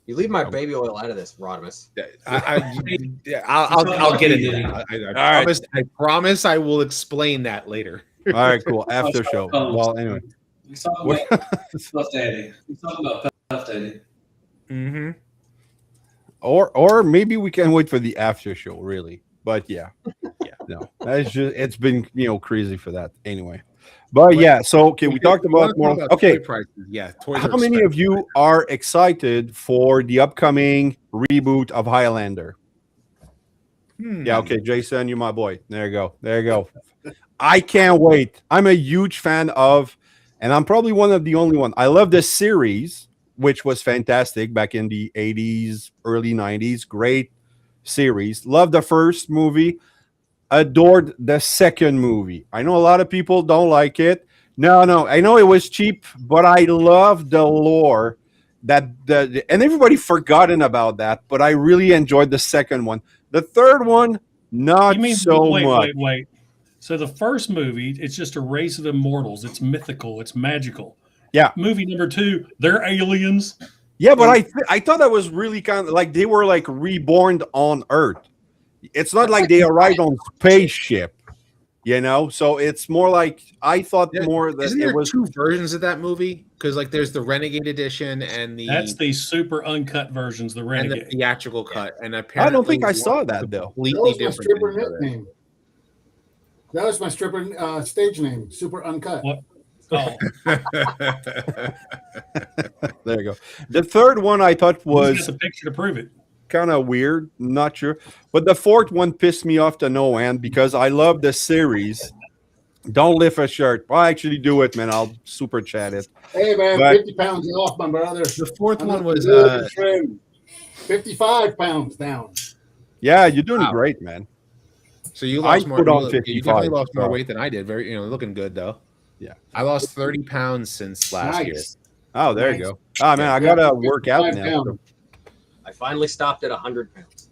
Speaker 4: You leave my baby oil out of this, Rodimus.
Speaker 5: I'll get into that. I promise I will explain that later.
Speaker 1: All right, cool. After show. Well, anyway.
Speaker 6: He's talking about Puff Daddy. He's talking about Puff Daddy.
Speaker 5: Mm-hmm.
Speaker 1: Or maybe we can wait for the after show, really. But yeah. No. That's just it's been crazy for that anyway. But yeah, so okay, we talked about more. Okay.
Speaker 5: Toy prices. Yeah, toys
Speaker 1: How
Speaker 5: are
Speaker 1: many of
Speaker 5: expensive.
Speaker 1: you are excited for the upcoming reboot of Highlander? Yeah, okay, Jason, you're my boy. There you go. There you go. I can't wait. I'm a huge fan of, and I'm probably one of the only one. I love this series, which was fantastic back in the 80s, early 90s. Great series. Love the first movie. Adored the second movie. I know a lot of people don't like it. No, I know it was cheap, but I love the lore and everybody forgotten about that, but I really enjoyed the second one. The third one, not
Speaker 3: You mean
Speaker 1: so much.
Speaker 3: Wait. So the first movie, it's just a race of immortals. It's mythical. It's magical.
Speaker 1: Yeah.
Speaker 3: Movie number 2, they're aliens.
Speaker 1: Yeah, but I thought that was really kind of like they were like reborn on Earth. It's not like they arrived on spaceship, So it's more like I thought more that
Speaker 5: Isn't
Speaker 1: it
Speaker 5: there
Speaker 1: was.
Speaker 5: two versions of that movie? Because like there's the Renegade edition and
Speaker 3: That's the super uncut versions, the
Speaker 5: and
Speaker 3: Renegade.
Speaker 5: the theatrical cut. And
Speaker 1: I
Speaker 5: apparently,
Speaker 1: don't think I
Speaker 5: one
Speaker 1: saw
Speaker 5: is
Speaker 1: that though.
Speaker 2: That
Speaker 5: completely
Speaker 2: was my
Speaker 5: different.
Speaker 2: stripper
Speaker 5: than the other.
Speaker 2: nickname. That was my stripper stage name, Super Uncut.
Speaker 3: What? Oh,
Speaker 1: There you go. The third one I thought
Speaker 3: was
Speaker 1: was
Speaker 3: a picture to prove it.
Speaker 1: kind of weird. Not sure. But the fourth one pissed me off to no end because I love the series. Don't lift a shirt. Well, actually do it, man. I'll super chat it.
Speaker 2: Hey, man,
Speaker 1: But-
Speaker 2: 50 pounds off, my brother.
Speaker 5: The fourth
Speaker 2: I'm
Speaker 5: one
Speaker 2: not
Speaker 5: was
Speaker 2: doing trim. 55 pounds down.
Speaker 1: Yeah, you're doing
Speaker 5: Wow.
Speaker 1: great, man.
Speaker 5: so you
Speaker 1: I
Speaker 5: lost more.
Speaker 1: put on
Speaker 5: You
Speaker 1: 55,
Speaker 5: definitely lost more
Speaker 1: so-
Speaker 5: weight than I did. Very, looking good though.
Speaker 1: Yeah.
Speaker 5: I lost 30 pounds since last year.
Speaker 2: Nice.
Speaker 1: Oh, there you
Speaker 2: Nice.
Speaker 1: go. Ah, man, I
Speaker 2: Yeah,
Speaker 1: gotta work out
Speaker 2: 55
Speaker 1: now.
Speaker 2: pounds.
Speaker 4: I finally stopped at 100 pounds.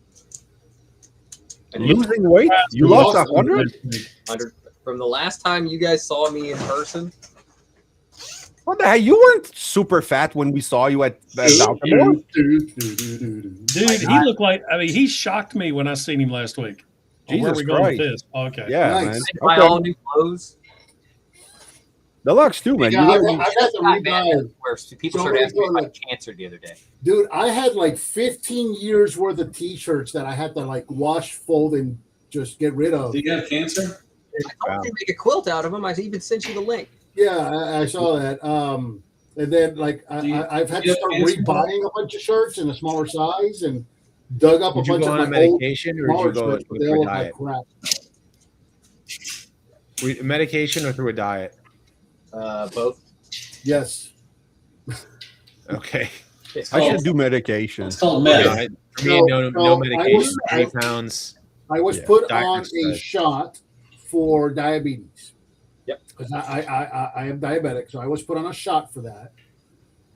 Speaker 4: And
Speaker 1: Losing weight? You lost
Speaker 2: lost
Speaker 1: 100?
Speaker 4: 100 from the last time you guys saw me in person.
Speaker 1: What the hell? You weren't super fat when we saw you at Baltimore.
Speaker 3: Dude, he looked like, he shocked me when I seen him last week. Oh, where are
Speaker 1: Jesus
Speaker 3: we going with
Speaker 1: Christ.
Speaker 3: this? Okay.
Speaker 1: Yeah,
Speaker 2: Nice.
Speaker 1: man.
Speaker 4: I buy all new clothes.
Speaker 1: Deluxe too, man.
Speaker 2: Yeah,
Speaker 1: You
Speaker 2: I
Speaker 1: look-
Speaker 2: had to
Speaker 4: Not bad,
Speaker 2: rebuy.
Speaker 4: where people
Speaker 2: So
Speaker 4: started asking me
Speaker 2: it's
Speaker 4: about
Speaker 2: like-
Speaker 4: cancer the other day.
Speaker 2: Dude, I had like 15 years worth of T-shirts that I had to like wash, fold, and just get rid of.
Speaker 6: Do you have cancer?
Speaker 4: I told you to make a quilt out of them. I even sent you the link.
Speaker 2: Yeah, I saw that. And then like I've had to start rebuying a bunch of shirts in a smaller size and dug up
Speaker 5: Did
Speaker 2: a
Speaker 5: you
Speaker 2: bunch
Speaker 5: go
Speaker 2: of
Speaker 5: on a
Speaker 2: my old
Speaker 5: medication or
Speaker 2: smaller
Speaker 5: did you go
Speaker 2: shirts, but they
Speaker 5: through
Speaker 2: all
Speaker 5: a
Speaker 2: look like
Speaker 5: diet?
Speaker 2: crap.
Speaker 5: Medication or through a diet?
Speaker 4: Both.
Speaker 2: Yes.
Speaker 5: Okay.
Speaker 4: It's
Speaker 1: I
Speaker 4: called-
Speaker 1: should do medication.
Speaker 6: It's called
Speaker 5: Yeah,
Speaker 6: med.
Speaker 5: for me, no
Speaker 2: No, I
Speaker 5: medication.
Speaker 2: was-
Speaker 5: 30 pounds.
Speaker 2: I was
Speaker 1: Yeah,
Speaker 2: put
Speaker 5: diet
Speaker 2: on
Speaker 5: is
Speaker 2: a
Speaker 5: good.
Speaker 2: shot for diabetes.
Speaker 4: Yep.
Speaker 2: Because I am diabetic, so I was put on a shot for that.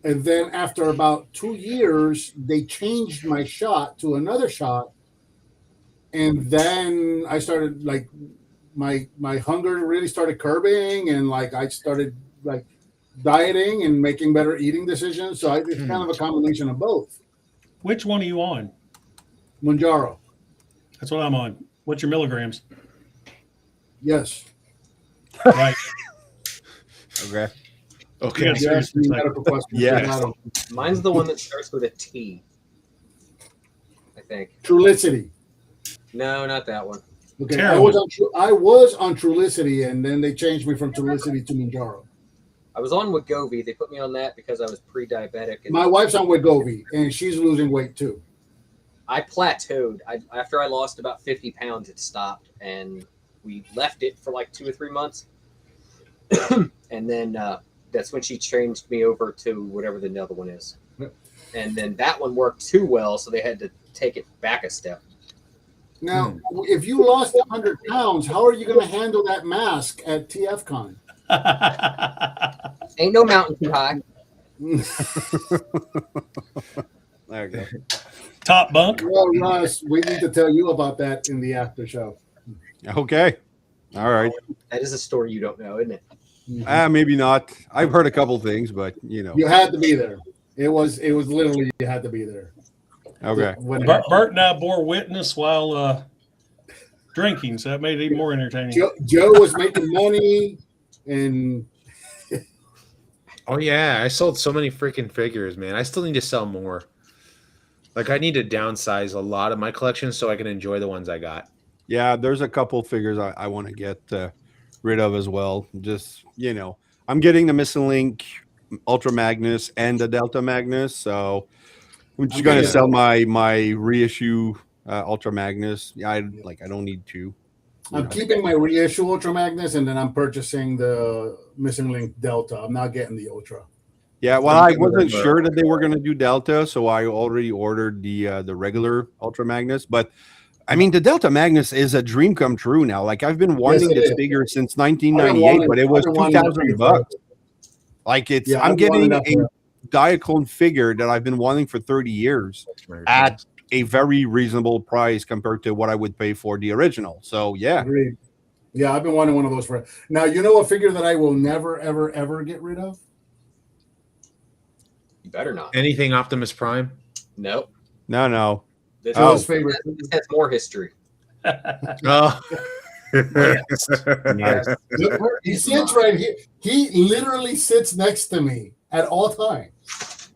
Speaker 2: And then after about 2 years, they changed my shot to another shot. And then I started like my hunger really started curbing, and like I started like dieting and making better eating decisions. So it's kind of a combination of both.
Speaker 3: Which one are you on?
Speaker 2: Manjaro,
Speaker 3: That's what I'm on. What's your milligrams?
Speaker 2: yes.
Speaker 3: Right.
Speaker 1: Okay.
Speaker 5: Okay.
Speaker 3: Yes.
Speaker 2: Yes,
Speaker 3: Seriously.
Speaker 2: medical question.
Speaker 1: Yes.
Speaker 4: Mine's the one that starts with a T. I think.
Speaker 2: Trulicity.
Speaker 4: No, not that one.
Speaker 2: Okay,
Speaker 3: Terrible.
Speaker 2: I was on Trulicity, and then they changed me from Trulicity to Manjaro.
Speaker 4: I was on Wegovy. They put me on that because I was pre-diabetic, and
Speaker 2: My wife's on Wegovy, and she's losing weight too.
Speaker 4: I plateaued. After I lost about 50 pounds, it stopped, and we left it for like 2 or 3 months, and then that's when she changed me over to whatever the other one is,
Speaker 2: Yep.
Speaker 4: and then that one worked too well, so they had to take it back a step.
Speaker 2: Now, if you lost 100 pounds, how are you going to handle that mask at TFCon?
Speaker 4: Ain't no mountain too high.
Speaker 1: There you go.
Speaker 3: Top bunk.
Speaker 2: Well, Russ, we need to tell you about that in the after show.
Speaker 1: Okay. All right.
Speaker 4: That is a story you don't know, isn't it?
Speaker 1: Maybe not. I've heard a couple things, but
Speaker 2: You had to be there. It was literally you had to be there.
Speaker 1: Okay.
Speaker 2: When it
Speaker 3: Bert and I bore witness while drinking, so that made it even more entertaining.
Speaker 2: Joe was making money, and
Speaker 5: Oh yeah, I sold so many freaking figures, man. I still need to sell more. Like I need to downsize a lot of my collection so I can enjoy the ones I got.
Speaker 1: Yeah, there's a couple figures I want to get rid of as well. Just, I'm getting the Missing Link Ultra Magnus and the Delta Magnus, so I'm just going to sell my reissue Ultra Magnus. Yeah, I don't need two.
Speaker 2: I'm keeping my reissue Ultra Magnus, and then I'm purchasing the Missing Link Delta. I'm not getting the Ultra.
Speaker 1: Yeah, well,
Speaker 5: I'm
Speaker 1: I
Speaker 5: getting
Speaker 1: wasn't
Speaker 5: rid of
Speaker 1: sure that they were going to do Delta, so I already ordered the regular Ultra Magnus. But I mean, the Delta Magnus is a dream come true now. Like I've been wanting
Speaker 2: it
Speaker 1: this
Speaker 2: is.
Speaker 1: figure since 1998, but it was
Speaker 2: I've been wanting it
Speaker 1: $2,000. Like
Speaker 2: Yeah,
Speaker 1: I'm
Speaker 2: I've been wanting
Speaker 1: getting
Speaker 2: that
Speaker 1: a Diaclone figure that I've been wanting for 30 years at a very reasonable price compared to what I would pay for the original. So yeah,
Speaker 2: Agreed. Yeah, I've been wanting one of those for now. You know a figure that I will never, ever, ever get rid of?
Speaker 4: You better not.
Speaker 5: Anything Optimus Prime?
Speaker 4: Nope.
Speaker 1: no.
Speaker 4: This,
Speaker 1: Oh.
Speaker 2: Joe's favorite.
Speaker 4: this has more history.
Speaker 5: Oh.
Speaker 1: Nice.
Speaker 2: He sits right here. He literally sits next to me at all times.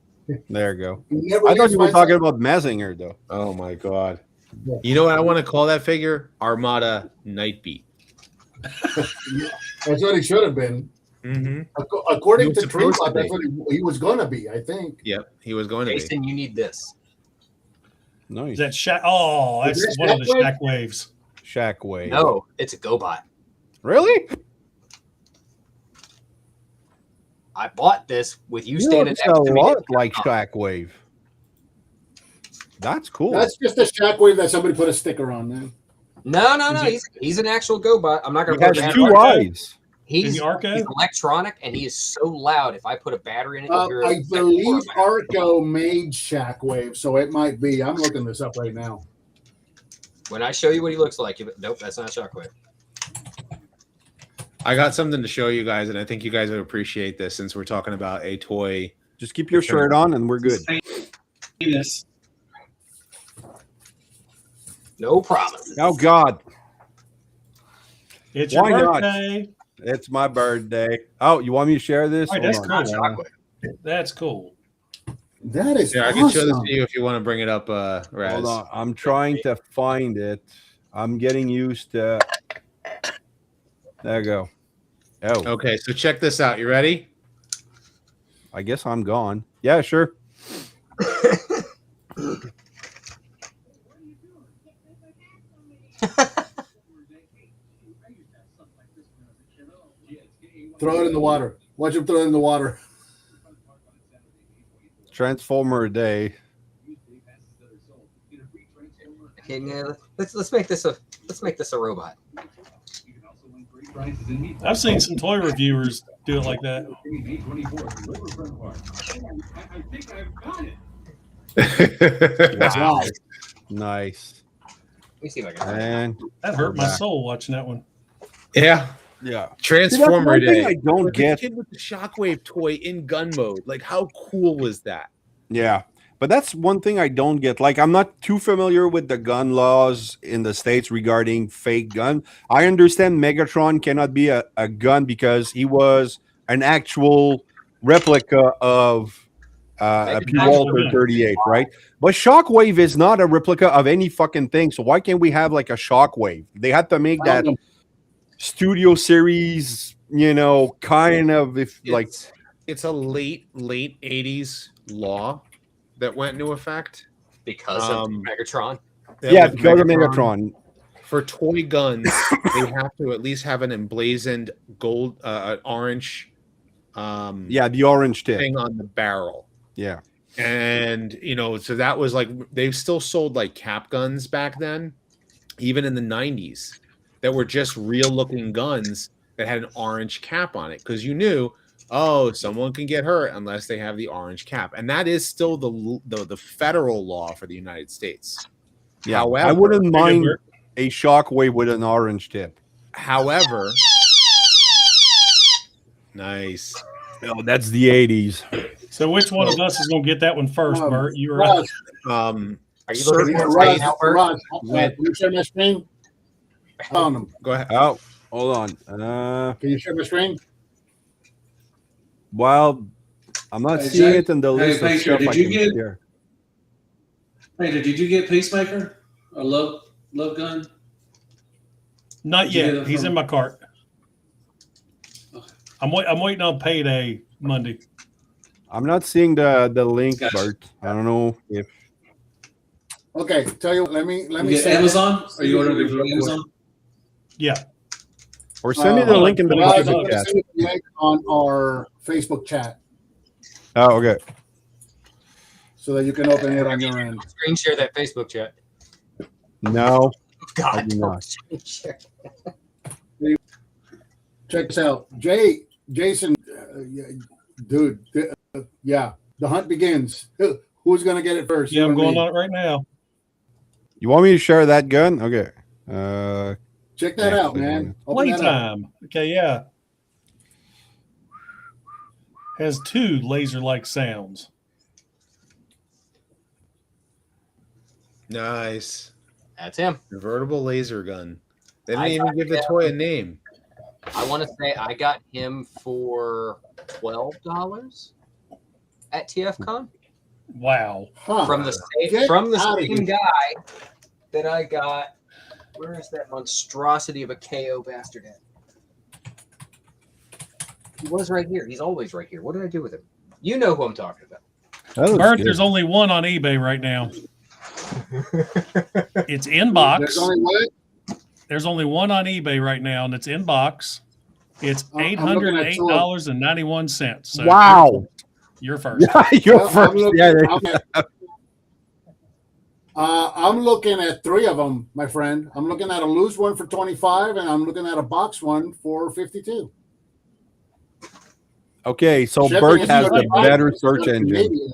Speaker 1: There you go.
Speaker 2: He never
Speaker 1: I thought
Speaker 2: leaves
Speaker 1: you were
Speaker 2: my
Speaker 1: talking
Speaker 2: side.
Speaker 1: about Mazinger though.
Speaker 5: Oh my god.
Speaker 2: Yeah.
Speaker 5: You know what I want to call that figure? Armada Nightbeat.
Speaker 2: That's what he should have been.
Speaker 5: Mm-hmm.
Speaker 2: According
Speaker 5: He was
Speaker 2: to
Speaker 5: supposed to
Speaker 2: Dreambot, that's what he was going to be, I think.
Speaker 5: Yep, he was going to be.
Speaker 4: Jason, you need this.
Speaker 1: Nice.
Speaker 3: Is that Shack? Oh,
Speaker 2: Is
Speaker 3: that's
Speaker 2: that
Speaker 3: one of the
Speaker 2: Shockwave?
Speaker 3: Shack waves.
Speaker 1: Shackwave.
Speaker 4: No, it's a GoBot.
Speaker 1: Really?
Speaker 4: I bought this with you
Speaker 1: You
Speaker 4: standing
Speaker 1: looks
Speaker 4: next
Speaker 1: a
Speaker 4: to me.
Speaker 1: lot like Shackwave. That's cool.
Speaker 2: That's just a shockwave that somebody put a sticker on, man.
Speaker 4: No.
Speaker 3: Is
Speaker 4: He's an actual GoBot. I'm not
Speaker 1: He
Speaker 4: going to put
Speaker 1: has
Speaker 4: that.
Speaker 1: two
Speaker 3: Arco?
Speaker 1: eyes.
Speaker 3: Is he Arco?
Speaker 4: He's electronic, and he is so loud. If I put a battery in it, you'll hear
Speaker 2: I
Speaker 4: it.
Speaker 2: believe Arco made shockwave, so it might be. I'm looking this up right now.
Speaker 4: When I show you what he looks like, nope, that's not Shockwave.
Speaker 5: I got something to show you guys, and I think you guys would appreciate this since we're talking about a toy.
Speaker 1: Just keep your shirt on and we're good.
Speaker 6: Penis.
Speaker 4: No promises.
Speaker 1: Oh, God.
Speaker 3: It's your
Speaker 1: Why not?
Speaker 3: birthday.
Speaker 1: It's my birthday. Oh, you want me to share this?
Speaker 3: All right,
Speaker 1: Hold
Speaker 3: that's
Speaker 1: on.
Speaker 3: cool.
Speaker 4: Shockwave.
Speaker 3: That's cool.
Speaker 2: That is
Speaker 5: Yeah, I
Speaker 2: awesome.
Speaker 5: can show this to you if you want to bring it up, Raz.
Speaker 1: Hold on. I'm trying to find it. I'm getting used to. There you go. Oh,
Speaker 5: Okay, so check this out. You ready?
Speaker 1: I guess I'm gone. Yeah, sure.
Speaker 2: Throw it in the water. Watch him throw it in the water.
Speaker 1: Transformer Day.
Speaker 4: Okay, now let's make this a robot.
Speaker 3: I've seen some toy reviewers do it like that.
Speaker 2: Wow.
Speaker 1: Nice.
Speaker 4: Let me see if I can.
Speaker 1: And
Speaker 3: That hurt my soul watching that one.
Speaker 5: Yeah,
Speaker 1: yeah.
Speaker 5: Transformer
Speaker 1: one thing
Speaker 5: Day.
Speaker 1: I don't
Speaker 5: Look,
Speaker 1: get.
Speaker 5: the kid with the Shockwave toy in gun mode. Like, how cool was that?
Speaker 1: Yeah. But that's one thing I don't get. Like, I'm not too familiar with the gun laws in the States regarding fake gun. I understand Megatron cannot be a gun because he was an actual replica of a P. Walter 38, right? But Shockwave is not a replica of any fucking thing. So why can't we have like a Shockwave? They had to make that studio series, kind of
Speaker 5: It's a late 80s law that went into effect
Speaker 4: Because of Megatron.
Speaker 1: yeah, because of Megatron.
Speaker 5: For toy guns, they have to at least have an emblazoned gold, orange,
Speaker 1: The orange tip.
Speaker 5: thing on the barrel.
Speaker 1: Yeah.
Speaker 5: And so that was like they still sold like cap guns back then, even in the 90s, that were just real looking guns that had an orange cap on it because you knew, oh, someone can get hurt unless they have the orange cap, and that is still the federal law for the United States.
Speaker 1: Yeah.
Speaker 5: However,
Speaker 1: I wouldn't mind a Shockwave with an orange tip.
Speaker 5: However, nice.
Speaker 1: Oh, that's the 80s.
Speaker 3: So which one of us is going to get that one first, Bert? You were
Speaker 2: Ross,
Speaker 4: Are you
Speaker 5: Certain-
Speaker 4: looking at
Speaker 2: Ross,
Speaker 4: right now, Bert?
Speaker 2: Ross, can you share my screen? Found him.
Speaker 5: Go ahead.
Speaker 1: Oh, hold on.
Speaker 2: Can you share my screen?
Speaker 1: Well, I'm not
Speaker 6: Hey,
Speaker 1: seeing
Speaker 6: Jay-
Speaker 1: it in the
Speaker 6: hey,
Speaker 1: list of
Speaker 6: Baker,
Speaker 1: stuff
Speaker 6: did
Speaker 1: I
Speaker 6: you
Speaker 1: can
Speaker 6: get-
Speaker 1: share.
Speaker 6: Hey, did you get Peacemaker or Love Gun?
Speaker 3: Not
Speaker 6: Did you get
Speaker 3: yet.
Speaker 6: it
Speaker 3: He's
Speaker 6: from-
Speaker 3: in my cart.
Speaker 6: Okay.
Speaker 3: I'm waiting on payday Monday.
Speaker 1: I'm not seeing the link,
Speaker 6: Gotcha.
Speaker 1: Bart. I don't know if
Speaker 2: Okay, tell you what, let me
Speaker 6: You get
Speaker 2: say
Speaker 6: Amazon?
Speaker 2: this.
Speaker 6: Are you ordering it from Amazon?
Speaker 3: Yeah.
Speaker 1: or send me the
Speaker 3: hold
Speaker 1: link in the
Speaker 3: on.
Speaker 2: Ross, I'm
Speaker 1: Facebook
Speaker 2: gonna
Speaker 1: chat.
Speaker 2: send you the link on our Facebook chat
Speaker 1: Oh, okay.
Speaker 2: so that you can open it on your end.
Speaker 4: Screen share that Facebook chat.
Speaker 1: No, I
Speaker 4: God,
Speaker 1: do
Speaker 4: don't
Speaker 1: not.
Speaker 4: screen share.
Speaker 2: Check this out, Jason, dude. Yeah, the hunt begins. Who's gonna get it first?
Speaker 3: Yeah,
Speaker 2: You
Speaker 3: I'm
Speaker 2: or
Speaker 3: going
Speaker 2: me?
Speaker 3: on it right now.
Speaker 1: You want me to share that gun? Okay.
Speaker 2: Check that out, man. Open that up.
Speaker 3: Playtime. Okay, yeah. Has two laser-like sounds.
Speaker 5: Nice.
Speaker 4: That's him.
Speaker 5: Convertible laser gun. They didn't
Speaker 4: I
Speaker 5: even
Speaker 4: got
Speaker 5: give the
Speaker 4: that.
Speaker 5: toy a name.
Speaker 4: I want to say I got him for $12 at TFCon
Speaker 3: Wow.
Speaker 2: Huh.
Speaker 4: from the
Speaker 2: Get
Speaker 4: same
Speaker 2: outta here.
Speaker 4: guy that I got. Where is that monstrosity of a KO bastard at? He was right here. He's always right here. What did I do with him? You know who I'm talking about.
Speaker 1: that looks
Speaker 3: Bert,
Speaker 1: good.
Speaker 3: there's only one on eBay right now. It's in box.
Speaker 2: There's only what?
Speaker 3: There's only one on eBay right now, and it's in box. It's $808.91. So
Speaker 1: Wow.
Speaker 3: you're first.
Speaker 1: You're first.
Speaker 2: I'm looking at 3 of them, my friend. I'm looking at a loose one for 25, and I'm looking at a box one for 52.
Speaker 1: Okay, so
Speaker 2: Shipping
Speaker 1: Bert
Speaker 2: is
Speaker 1: has a
Speaker 2: $35
Speaker 1: better search engine.
Speaker 2: Canadian.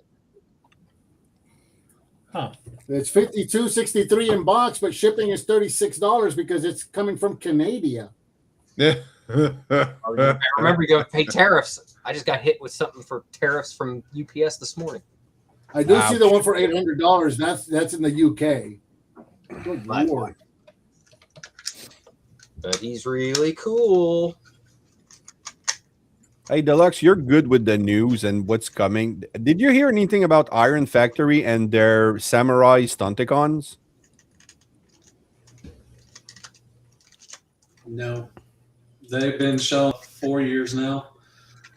Speaker 3: Huh.
Speaker 2: It's $52.63 in box, but shipping is $36 because it's coming from Canada.
Speaker 5: Yeah.
Speaker 4: I remember you go pay tariffs. I just got hit with something for tariffs from UPS this morning.
Speaker 2: I do see the one for $800. That's in the UK. Good Lord.
Speaker 4: But he's really cool.
Speaker 1: Hey, Deluxe, you're good with the news and what's coming. Did you hear anything about Iron Factory and their Samurai Stunticons?
Speaker 6: No, they've been shown 4 years now.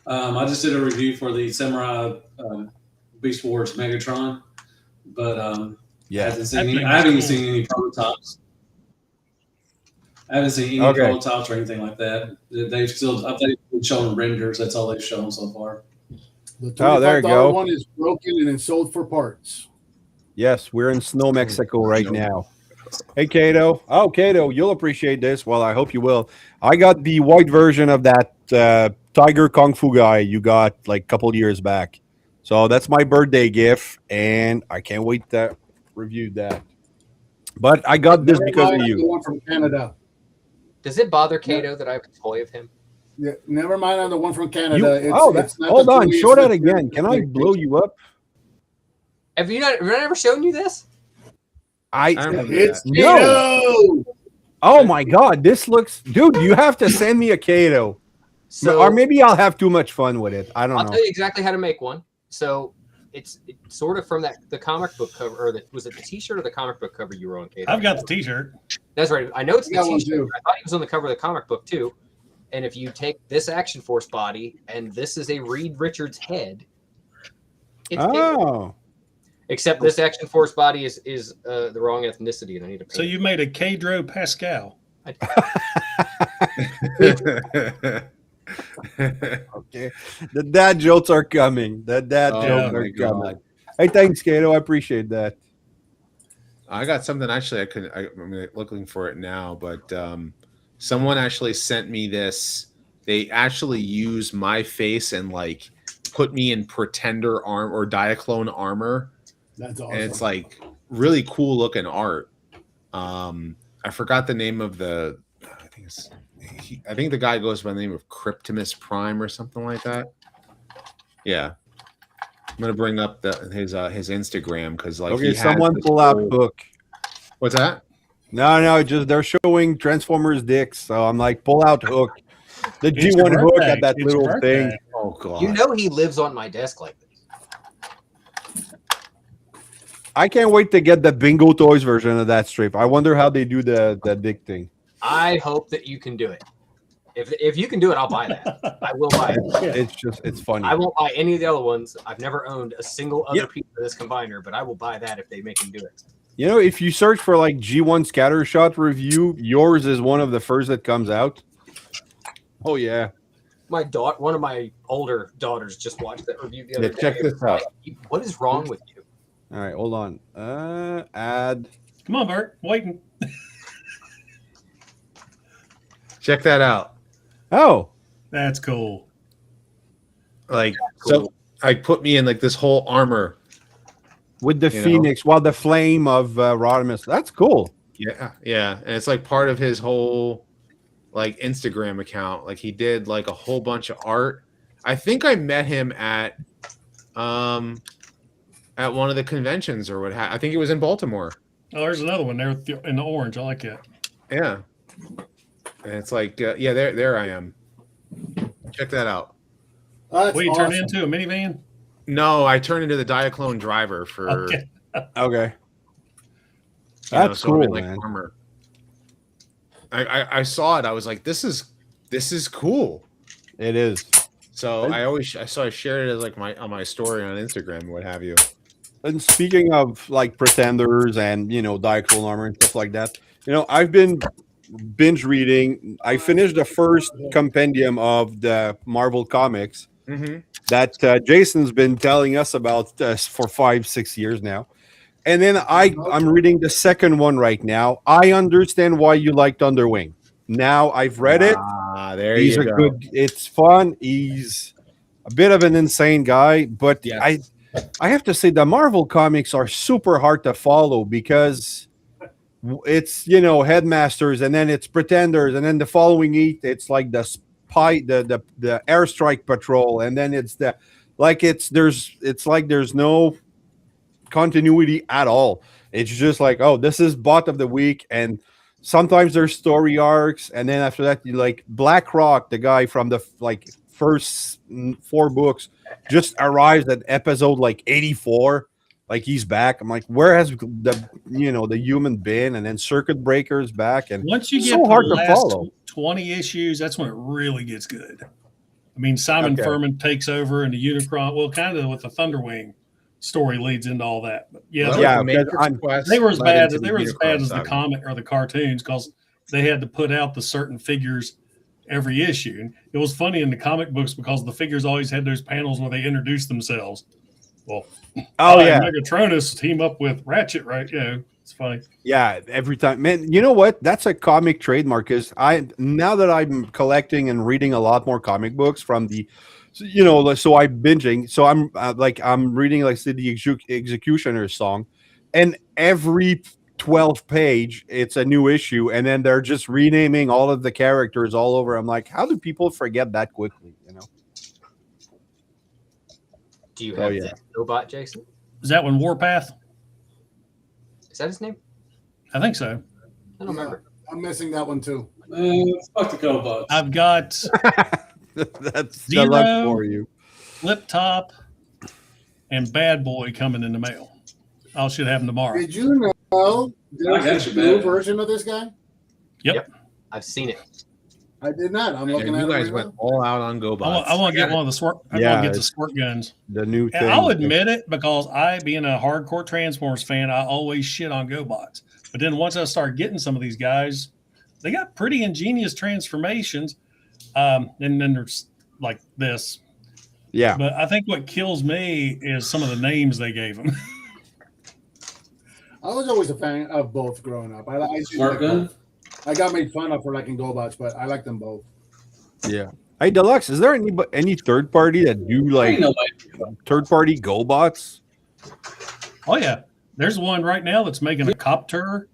Speaker 6: I just did a review for the Samurai Beast Wars Megatron, but I haven't seen any prototypes. I haven't seen any prototypes or anything like that. They've still been showing renders. That's all they've shown so far.
Speaker 2: The
Speaker 1: there you go.
Speaker 2: one is broken and it's sold for parts.
Speaker 1: Yes, we're in Snow, Mexico right now. Hey, Kato. Oh, Kato, you'll appreciate this. Well, I hope you will. I got the white version of that Tiger Kung Fu guy you got like a couple years back. So that's my birthday gift, and I can't wait to review that. But I got this because of
Speaker 2: The
Speaker 1: you.
Speaker 2: one from Canada.
Speaker 4: Does it bother Kato that I have a toy of him?
Speaker 2: Yeah, never mind on the one from Canada.
Speaker 1: Hold on. Show that again. Can I blow you up?
Speaker 4: Have I ever shown you this?
Speaker 2: It's
Speaker 1: no.
Speaker 2: Kato!
Speaker 1: Oh my God, this looks, dude. You have to send me a Kato, or maybe I'll have too much fun with it. I don't know.
Speaker 4: I'll tell you exactly how to make one. So it's sort of from the comic book cover, or was it the T-shirt or the comic book cover you were on, Kato?
Speaker 3: I've got the T-shirt.
Speaker 4: That's right. I know it's the
Speaker 2: Got one
Speaker 4: T-shirt.
Speaker 2: too.
Speaker 4: I thought he was on the cover of the comic book too. And if you take this Action Force body and this is a Reed Richards head, it's Kato. Except this Action Force body is the wrong ethnicity, and I need to paint.
Speaker 3: So you made a Cadro Pascal.
Speaker 1: Okay, the dad jokes are coming. The dad jokes are coming. Hey, thanks, Kato. I appreciate that.
Speaker 5: I got something actually. I'm looking for it now, but someone actually sent me this. They actually use my face and like put me in Pretender arm or Diaclone armor.
Speaker 2: That's awesome.
Speaker 5: And it's like really cool looking art. I forgot the name of the. I think the guy goes by the name of Cryptimus Prime or something like that. Yeah, I'm gonna bring up his Instagram because like
Speaker 1: someone pull out Hook.
Speaker 5: What's that?
Speaker 1: No, just they're showing Transformers dicks, so I'm like, pull out Hook. The
Speaker 3: It's
Speaker 1: G1
Speaker 3: your
Speaker 1: Hook
Speaker 3: birthday.
Speaker 1: had that
Speaker 3: It's
Speaker 1: little
Speaker 3: your
Speaker 1: thing.
Speaker 3: birthday.
Speaker 5: Oh god!
Speaker 4: You know he lives on my desk like this.
Speaker 1: I can't wait to get the Bingo Toys version of that strip. I wonder how they do the dick thing.
Speaker 4: I hope that you can do it. If you can do it, I'll buy that. I will buy it.
Speaker 1: It's funny.
Speaker 4: I won't buy any of the other ones. I've never owned a single other piece of this combiner, but I will buy that if they make him do it.
Speaker 1: You know, if you search for like G1 Scattershot review, yours is one of the first that comes out. Oh yeah.
Speaker 4: One of my older daughters just watched that review the other day.
Speaker 5: Check this out.
Speaker 4: What is wrong with you?
Speaker 1: All right, hold on. Add.
Speaker 3: Come on, Bert. Waiting.
Speaker 5: Check that out.
Speaker 1: Oh,
Speaker 3: That's cool.
Speaker 5: Like so, I put me in like this whole armor
Speaker 1: with the Phoenix, while the flame of Rodimus. That's cool.
Speaker 5: Yeah, and it's like part of his whole like Instagram account. Like he did like a whole bunch of art. I think I met him at one of the conventions or what. I think it was in Baltimore.
Speaker 3: Oh, there's another one there in the orange. I like it.
Speaker 5: Yeah, and it's like there I am. Check that out.
Speaker 2: That's
Speaker 3: What you
Speaker 2: awesome.
Speaker 3: turn into a minivan?
Speaker 5: No, I turned into the Diaclone driver for.
Speaker 1: Okay.
Speaker 5: That's
Speaker 1: cool,
Speaker 5: like
Speaker 1: man.
Speaker 5: armor. I saw it. I was like, this is cool.
Speaker 1: It is.
Speaker 5: So I shared it as like on my story on Instagram, what have you.
Speaker 1: And speaking of like pretenders and diaclone armor and stuff like that, I've been binge reading. I finished the first compendium of the Marvel comics
Speaker 5: Mm-hmm.
Speaker 1: that Jason's been telling us about for 5-6 years now. And then I'm reading the second one right now. I understand why you liked Underwing. Now I've read it.
Speaker 5: There
Speaker 1: He's
Speaker 5: you
Speaker 1: a
Speaker 5: go.
Speaker 1: good. It's fun. He's a bit of an insane guy, but
Speaker 5: Yes.
Speaker 1: I have to say the Marvel comics are super hard to follow because it's headmasters, and then it's pretenders, and then the following it's like the spy, the airstrike patrol, and then it's there's no continuity at all. It's just like, oh, this is bot of the week, and sometimes there's story arcs, and then after that, you like Black Rock, the guy from the first 4 books, just arrives at episode like 84. Like he's back. I'm like, where has the human been? And then Circuit Breaker's back, and
Speaker 3: Once you
Speaker 1: it's
Speaker 3: get
Speaker 1: so
Speaker 3: to
Speaker 1: hard
Speaker 3: the
Speaker 1: to
Speaker 3: last
Speaker 1: follow.
Speaker 3: 20 issues, that's when it really gets good. I mean, Simon
Speaker 1: Okay.
Speaker 3: Furman takes over, and the Unicron, well, kind of with the Thunderwing story leads into all that. But yeah,
Speaker 5: Well,
Speaker 1: Yeah,
Speaker 5: the
Speaker 1: because
Speaker 5: Matrix Quest
Speaker 3: they were as
Speaker 5: led
Speaker 3: bad.
Speaker 5: into
Speaker 3: They were as
Speaker 5: Unicron
Speaker 3: bad as the
Speaker 5: saga.
Speaker 3: comic or the cartoons because they had to put out the certain figures every issue. And it was funny in the comic books because the figures always had those panels where they introduced themselves. Well,
Speaker 1: Oh yeah,
Speaker 3: Megatronus team up with Ratchet, right? It's funny.
Speaker 1: yeah. Every time, man. You know what? That's a comic trademark. Is now that I'm collecting and reading a lot more comic books from so I'm binging. So I'm reading like say the Executioner's song, and every 12th page it's a new issue, and then they're just renaming all of the characters all over. I'm like, how do people forget that quickly?
Speaker 4: Do you have
Speaker 1: yeah.
Speaker 4: the Robot, Jason?
Speaker 3: Is that one Warpath?
Speaker 4: Is that his name?
Speaker 3: I think so.
Speaker 4: I don't remember.
Speaker 2: I'm missing that one too.
Speaker 6: Fuck the GoBots.
Speaker 3: I've got
Speaker 1: That's
Speaker 3: Zero.
Speaker 1: deluxe for you.
Speaker 3: Flip Top and Bad Boy coming in the mail. I should have them tomorrow.
Speaker 2: Did you know
Speaker 6: I
Speaker 2: there's
Speaker 6: got
Speaker 2: a
Speaker 6: you,
Speaker 2: new
Speaker 6: man.
Speaker 2: version of this guy?
Speaker 4: I've seen it.
Speaker 2: I did not. I'm
Speaker 5: Yeah,
Speaker 2: looking
Speaker 5: you
Speaker 2: at
Speaker 5: guys
Speaker 2: it.
Speaker 5: went all out on GoBots.
Speaker 3: I want to get one of the squirt. I
Speaker 1: Yeah,
Speaker 3: want to get the
Speaker 1: it's-
Speaker 3: squirt guns.
Speaker 1: The new thing.
Speaker 3: And I'll admit it because I, being a hardcore Transformers fan, I always shit on GoBots. But then once I start getting some of these guys, they got pretty ingenious transformations. And then there's like this.
Speaker 1: Yeah.
Speaker 3: But I think what kills me is some of the names they gave them.
Speaker 2: I was always a fan of both growing up. I used to
Speaker 6: Squirt
Speaker 2: like
Speaker 6: gun?
Speaker 2: both. I got made fun of for liking GoBots, but I like them both.
Speaker 1: Yeah. Hey, Deluxe, is there any third party that do like
Speaker 6: Ain't no way.
Speaker 1: third party GoBots?
Speaker 3: Oh, yeah. There's one right now that's making a Copter.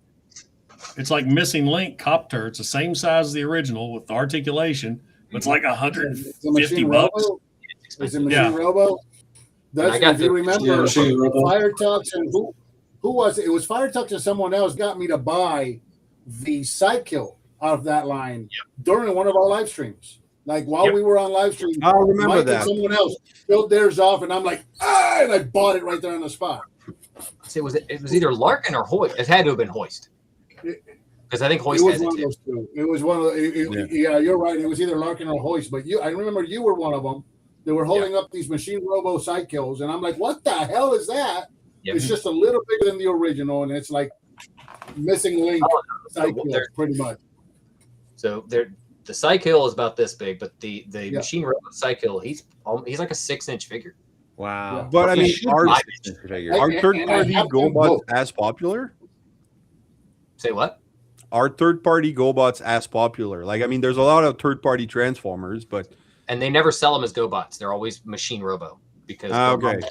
Speaker 3: It's like Missing Link Copter. It's the same size as the original with the articulation. But it's like
Speaker 2: It's a
Speaker 3: $150
Speaker 2: Machine
Speaker 3: bucks.
Speaker 2: Robo. Is it Machine
Speaker 3: Yeah.
Speaker 2: Robo? That's
Speaker 4: I got
Speaker 2: if you
Speaker 4: the-
Speaker 2: remember
Speaker 6: Yeah, Machine Robo.
Speaker 2: Fire Tux and who was it? It was Fire Tux and someone else got me to buy the Sidekill out of that line during one of our live streams. Like while we were on live stream,
Speaker 1: I remember
Speaker 2: Mike
Speaker 1: that.
Speaker 2: and someone else filled theirs off, and I'm like, and I bought it right there on the spot.
Speaker 4: So it was either Larkin or Hoist. It had to have been Hoist. Because I think Hoist
Speaker 2: It was
Speaker 4: has it
Speaker 2: one of
Speaker 4: too.
Speaker 2: those two. It was one of the, yeah, you're right. It was either Larkin or Hoist, but I remember you were one of them. They were holding up these Machine Robo Sidekills, and I'm like, what the hell is that?
Speaker 4: Yep.
Speaker 2: It's just a little bigger than the original, and it's like Missing Link Sidekill,
Speaker 4: they're-
Speaker 2: pretty much.
Speaker 4: So the Psykill is about this big, but the
Speaker 2: Yeah.
Speaker 4: Machine Robot Psykill, he's like a 6-inch figure.
Speaker 5: Wow.
Speaker 1: But I
Speaker 5: He
Speaker 1: mean,
Speaker 5: should
Speaker 1: are,
Speaker 5: be
Speaker 4: I-
Speaker 5: six figure.
Speaker 2: I-
Speaker 1: are
Speaker 2: and-
Speaker 1: third
Speaker 2: and I
Speaker 1: party
Speaker 2: have them
Speaker 1: GoBots
Speaker 2: both.
Speaker 1: as popular?
Speaker 4: Say what?
Speaker 1: Are third party GoBots as popular? Like, I mean, there's a lot of third party Transformers, but
Speaker 4: And they never sell them as GoBots. They're always Machine Robo because
Speaker 1: okay.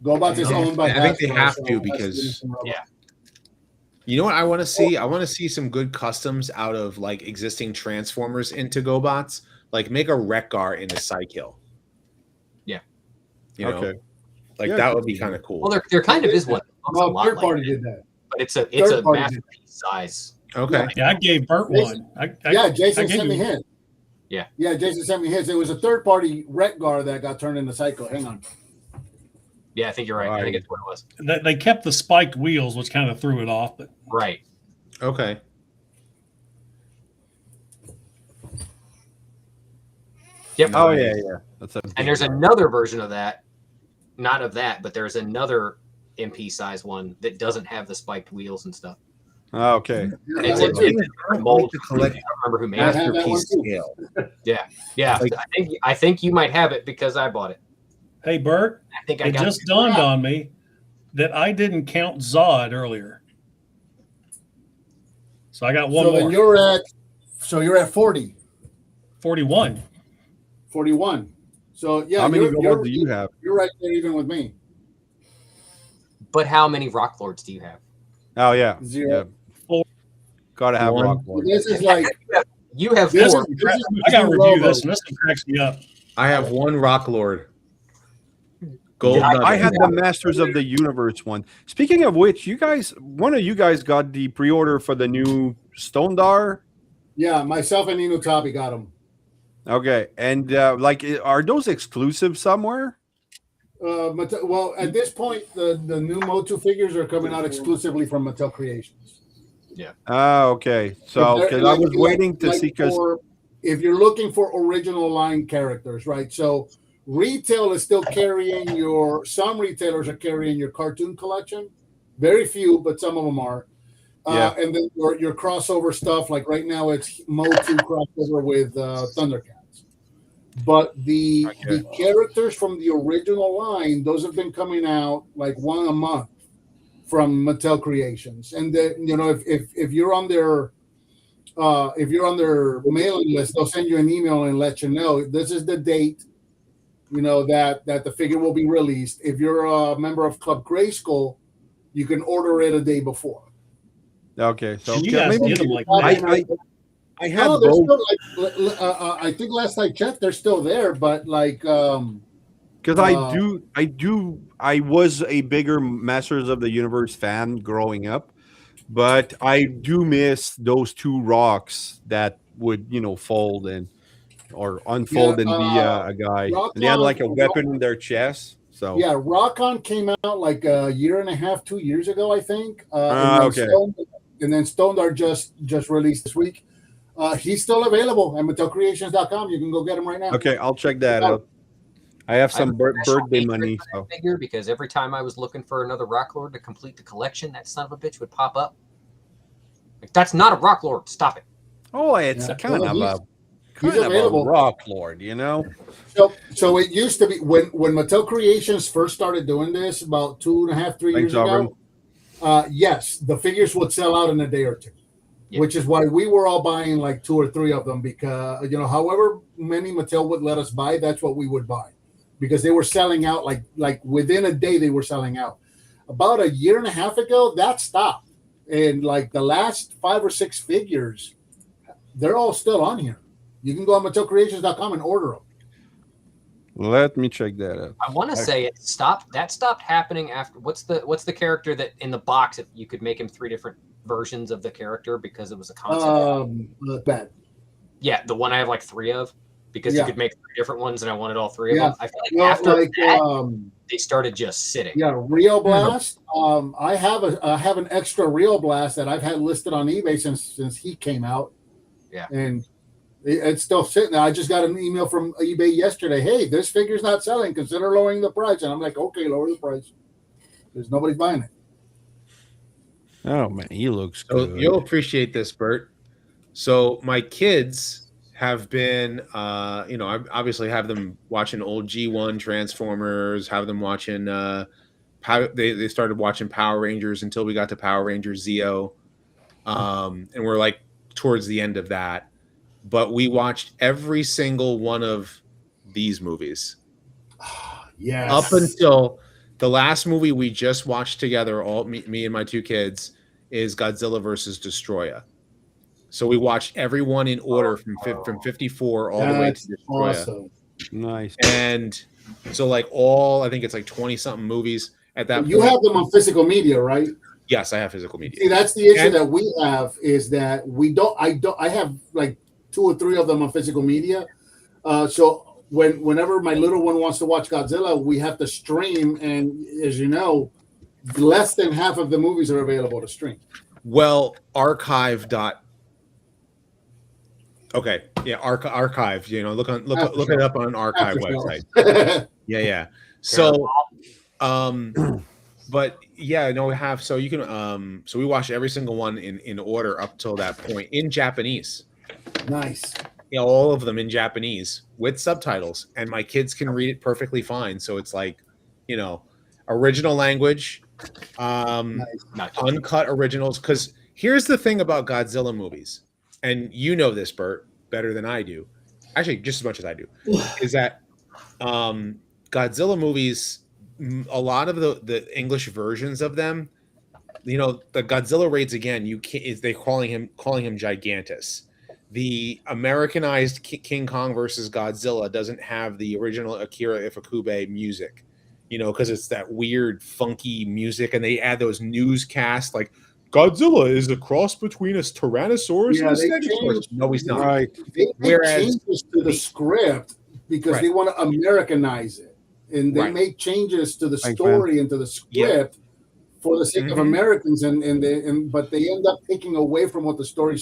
Speaker 2: GoBots is owned by
Speaker 5: I think they
Speaker 2: Hasbro,
Speaker 5: have
Speaker 2: so
Speaker 5: to
Speaker 2: that's
Speaker 5: because-
Speaker 2: the Missing Robo.
Speaker 4: Yeah.
Speaker 5: You know what I want to see? I want to see some good customs out of like existing Transformers into GoBots. Like make a Wreck-Gar into Psykill.
Speaker 4: Yeah.
Speaker 5: You know,
Speaker 1: Okay.
Speaker 5: like
Speaker 1: Yeah.
Speaker 5: that would be kind of cool.
Speaker 4: Well, there kind of is one. It looks a
Speaker 2: No,
Speaker 4: lot
Speaker 2: third
Speaker 4: like
Speaker 2: party
Speaker 4: it,
Speaker 2: did that.
Speaker 4: but it's a
Speaker 2: Third party
Speaker 4: masterpiece size.
Speaker 5: Okay.
Speaker 3: Yeah, I gave Bert one.
Speaker 2: Yeah, Jason
Speaker 3: I gave
Speaker 2: sent me
Speaker 3: you-
Speaker 2: his.
Speaker 4: Yeah.
Speaker 2: Yeah, Jason sent me his. It was a third party Wreck-Gar that got turned into Psycho. Hang on.
Speaker 4: Yeah, I think you're right. I think it's what it was.
Speaker 3: They kept the spiked wheels, which kind of threw it off. But
Speaker 4: Right.
Speaker 5: Okay.
Speaker 4: Yep.
Speaker 1: Oh yeah, yeah. That's a
Speaker 4: And there's another version of that, not of that, but there's another MP size one that doesn't have the spiked wheels and stuff.
Speaker 1: Okay.
Speaker 4: And
Speaker 2: Yeah,
Speaker 4: it's
Speaker 2: one too.
Speaker 4: a mold.
Speaker 5: to collect
Speaker 4: I don't remember who made
Speaker 2: I
Speaker 4: it.
Speaker 2: have that one
Speaker 5: masterpiece
Speaker 2: too.
Speaker 5: scale.
Speaker 4: Yeah.
Speaker 5: Like-
Speaker 4: I think you might have it because I bought it.
Speaker 3: Hey, Bert,
Speaker 4: I think I
Speaker 3: it
Speaker 4: got
Speaker 3: just dawned on me that I didn't count Zod earlier. So I got one
Speaker 2: So
Speaker 3: more.
Speaker 2: then you're at 40,
Speaker 3: 41.
Speaker 2: 41. So yeah,
Speaker 1: How many
Speaker 2: you're,
Speaker 1: gold do you have?
Speaker 2: you're right there even with me.
Speaker 4: But how many Rock Lords do you have?
Speaker 1: Oh yeah.
Speaker 2: 0.
Speaker 1: Yeah. Gotta have
Speaker 5: One.
Speaker 1: Rock Lord.
Speaker 2: This is like
Speaker 4: You have
Speaker 2: this
Speaker 4: four.
Speaker 2: is
Speaker 3: I got to review
Speaker 2: logo.
Speaker 3: this, and this one cracks me up.
Speaker 5: I have one Rock Lord. Gold
Speaker 1: Yeah,
Speaker 5: nugget.
Speaker 1: I had the Masters of the Universe one. Speaking of which, one of you guys got the pre-order for the new Stondar.
Speaker 2: Yeah, myself and Nino Tabi got them.
Speaker 1: Okay, and are those exclusive somewhere?
Speaker 2: Well, at this point, the new Motu figures are coming out exclusively from Mattel Creations.
Speaker 1: Okay. So because I was waiting to see because
Speaker 2: if you're looking for original line characters, right? So retail is still carrying some retailers are carrying your cartoon collection. Very few, but some of them are.
Speaker 1: Yeah.
Speaker 2: And then your crossover stuff, like right now it's Motu crossover with Thundercats. But the characters from the original line, those have been coming out like one a month from Mattel Creations. And then, if you're on their mailing list, they'll send you an email and let you know this is the date, that the figure will be released. If you're a member of Club Grayskull, you can order it a day before.
Speaker 1: okay. So
Speaker 3: Can you guys
Speaker 1: maybe
Speaker 3: get them like
Speaker 1: I have
Speaker 2: No, they're
Speaker 1: both
Speaker 2: still I think last I checked, they're still there, but
Speaker 1: because I was a bigger Masters of the Universe fan growing up, but I do miss those two rocks that would fold or unfold and be a guy. And they had like a weapon in their chest. So
Speaker 2: yeah, Rock-On came out like a year and a half, 2 years ago, I think.
Speaker 1: Okay.
Speaker 2: And then Stondar just released this week. He's still available at MattelCreations.com. You can go get him right now.
Speaker 1: okay, I'll check that out. I have some birthday money. So.
Speaker 4: Figure because every time I was looking for another Rock Lord to complete the collection, that son of a bitch would pop up. Like, that's not a Rock Lord. Stop it.
Speaker 1: Oh, it's
Speaker 2: Yeah.
Speaker 1: kind
Speaker 2: Well,
Speaker 1: of
Speaker 2: he's available.
Speaker 1: Rock Lord,
Speaker 2: So it used to be when Mattel Creations first started doing this about 2.5, 3 years ago. Yes, the figures would sell out in a day or two, which is why we were all buying like 2 or 3 of them because however many Mattel would let us buy, that's what we would buy because they were selling out like within a day they were selling out. About a year and a half ago, that stopped, and like the last 5 or 6 figures, they're all still on here. You can go on MattelCreations.com and order them.
Speaker 1: Let me check that out.
Speaker 4: I want to say it stopped. That stopped happening after. What's the character that in the box? If you could make him 3 different versions of the character because it was a concept.
Speaker 2: Bad.
Speaker 4: Yeah, the one I have like 3 of because you could make 3 different ones, and I wanted all 3 of them. I feel like
Speaker 2: Well,
Speaker 4: after
Speaker 2: like,
Speaker 4: that, they started just sitting.
Speaker 2: Yeah, Rio Blast. I have an extra Rio Blast that I've had listed on eBay since he came out.
Speaker 4: Yeah,
Speaker 2: and it's still sitting there. I just got an email from eBay yesterday. Hey, this figure's not selling. Consider lowering the price. And I'm like, okay, lower the price. There's nobody buying it.
Speaker 1: Oh man, he looks
Speaker 5: So
Speaker 1: good.
Speaker 5: you'll appreciate this, Bert. So my kids have been, I obviously have them watching old G1 Transformers, have them watching, they started watching Power Rangers until we got to Power Rangers Zeo. And we're like towards the end of that. But we watched every single one of these movies.
Speaker 2: Yes.
Speaker 5: Up until the last movie we just watched together, me and my 2 kids, is Godzilla versus Destroya. So we watched everyone in order from 54 all the way to Destroya.
Speaker 2: Awesome.
Speaker 1: Nice.
Speaker 5: And so I think it's like 20 something movies at that
Speaker 2: You
Speaker 5: point.
Speaker 2: have them on physical media, right?
Speaker 5: Yes, I have physical media.
Speaker 2: See, that's the issue that we have is that I have like 2 or 3 of them on physical media. So whenever my little one wants to watch Godzilla, we have to stream, and as you know, less than half of the movies are available to stream.
Speaker 5: Well, archive. Okay, yeah, archive. Look it up on an archive website. Yeah. So, But yeah, no, we have. So you can so we watched every single one in order up till that point in Japanese.
Speaker 2: Nice.
Speaker 5: Yeah, all of them in Japanese with subtitles, and my kids can read it perfectly fine. So it's like, original language, uncut originals. Because here's the thing about Godzilla movies, and you know this, Bert, better than I do. Actually, just as much as I do, is that Godzilla movies, a lot of the English versions of them, the Godzilla raids again. They calling him Gigantus. The Americanized King Kong versus Godzilla doesn't have the original Akira Ifukube music, because it's that weird, funky music, and they add those newscasts like Godzilla is a cross between a Tyrannosaurus and a Stegosaurus. No, he's not.
Speaker 1: Right.
Speaker 2: They make changes to the script because they want to Americanize it, and they make changes to the story and to the script for the sake of Americans, but they end up taking away from what the story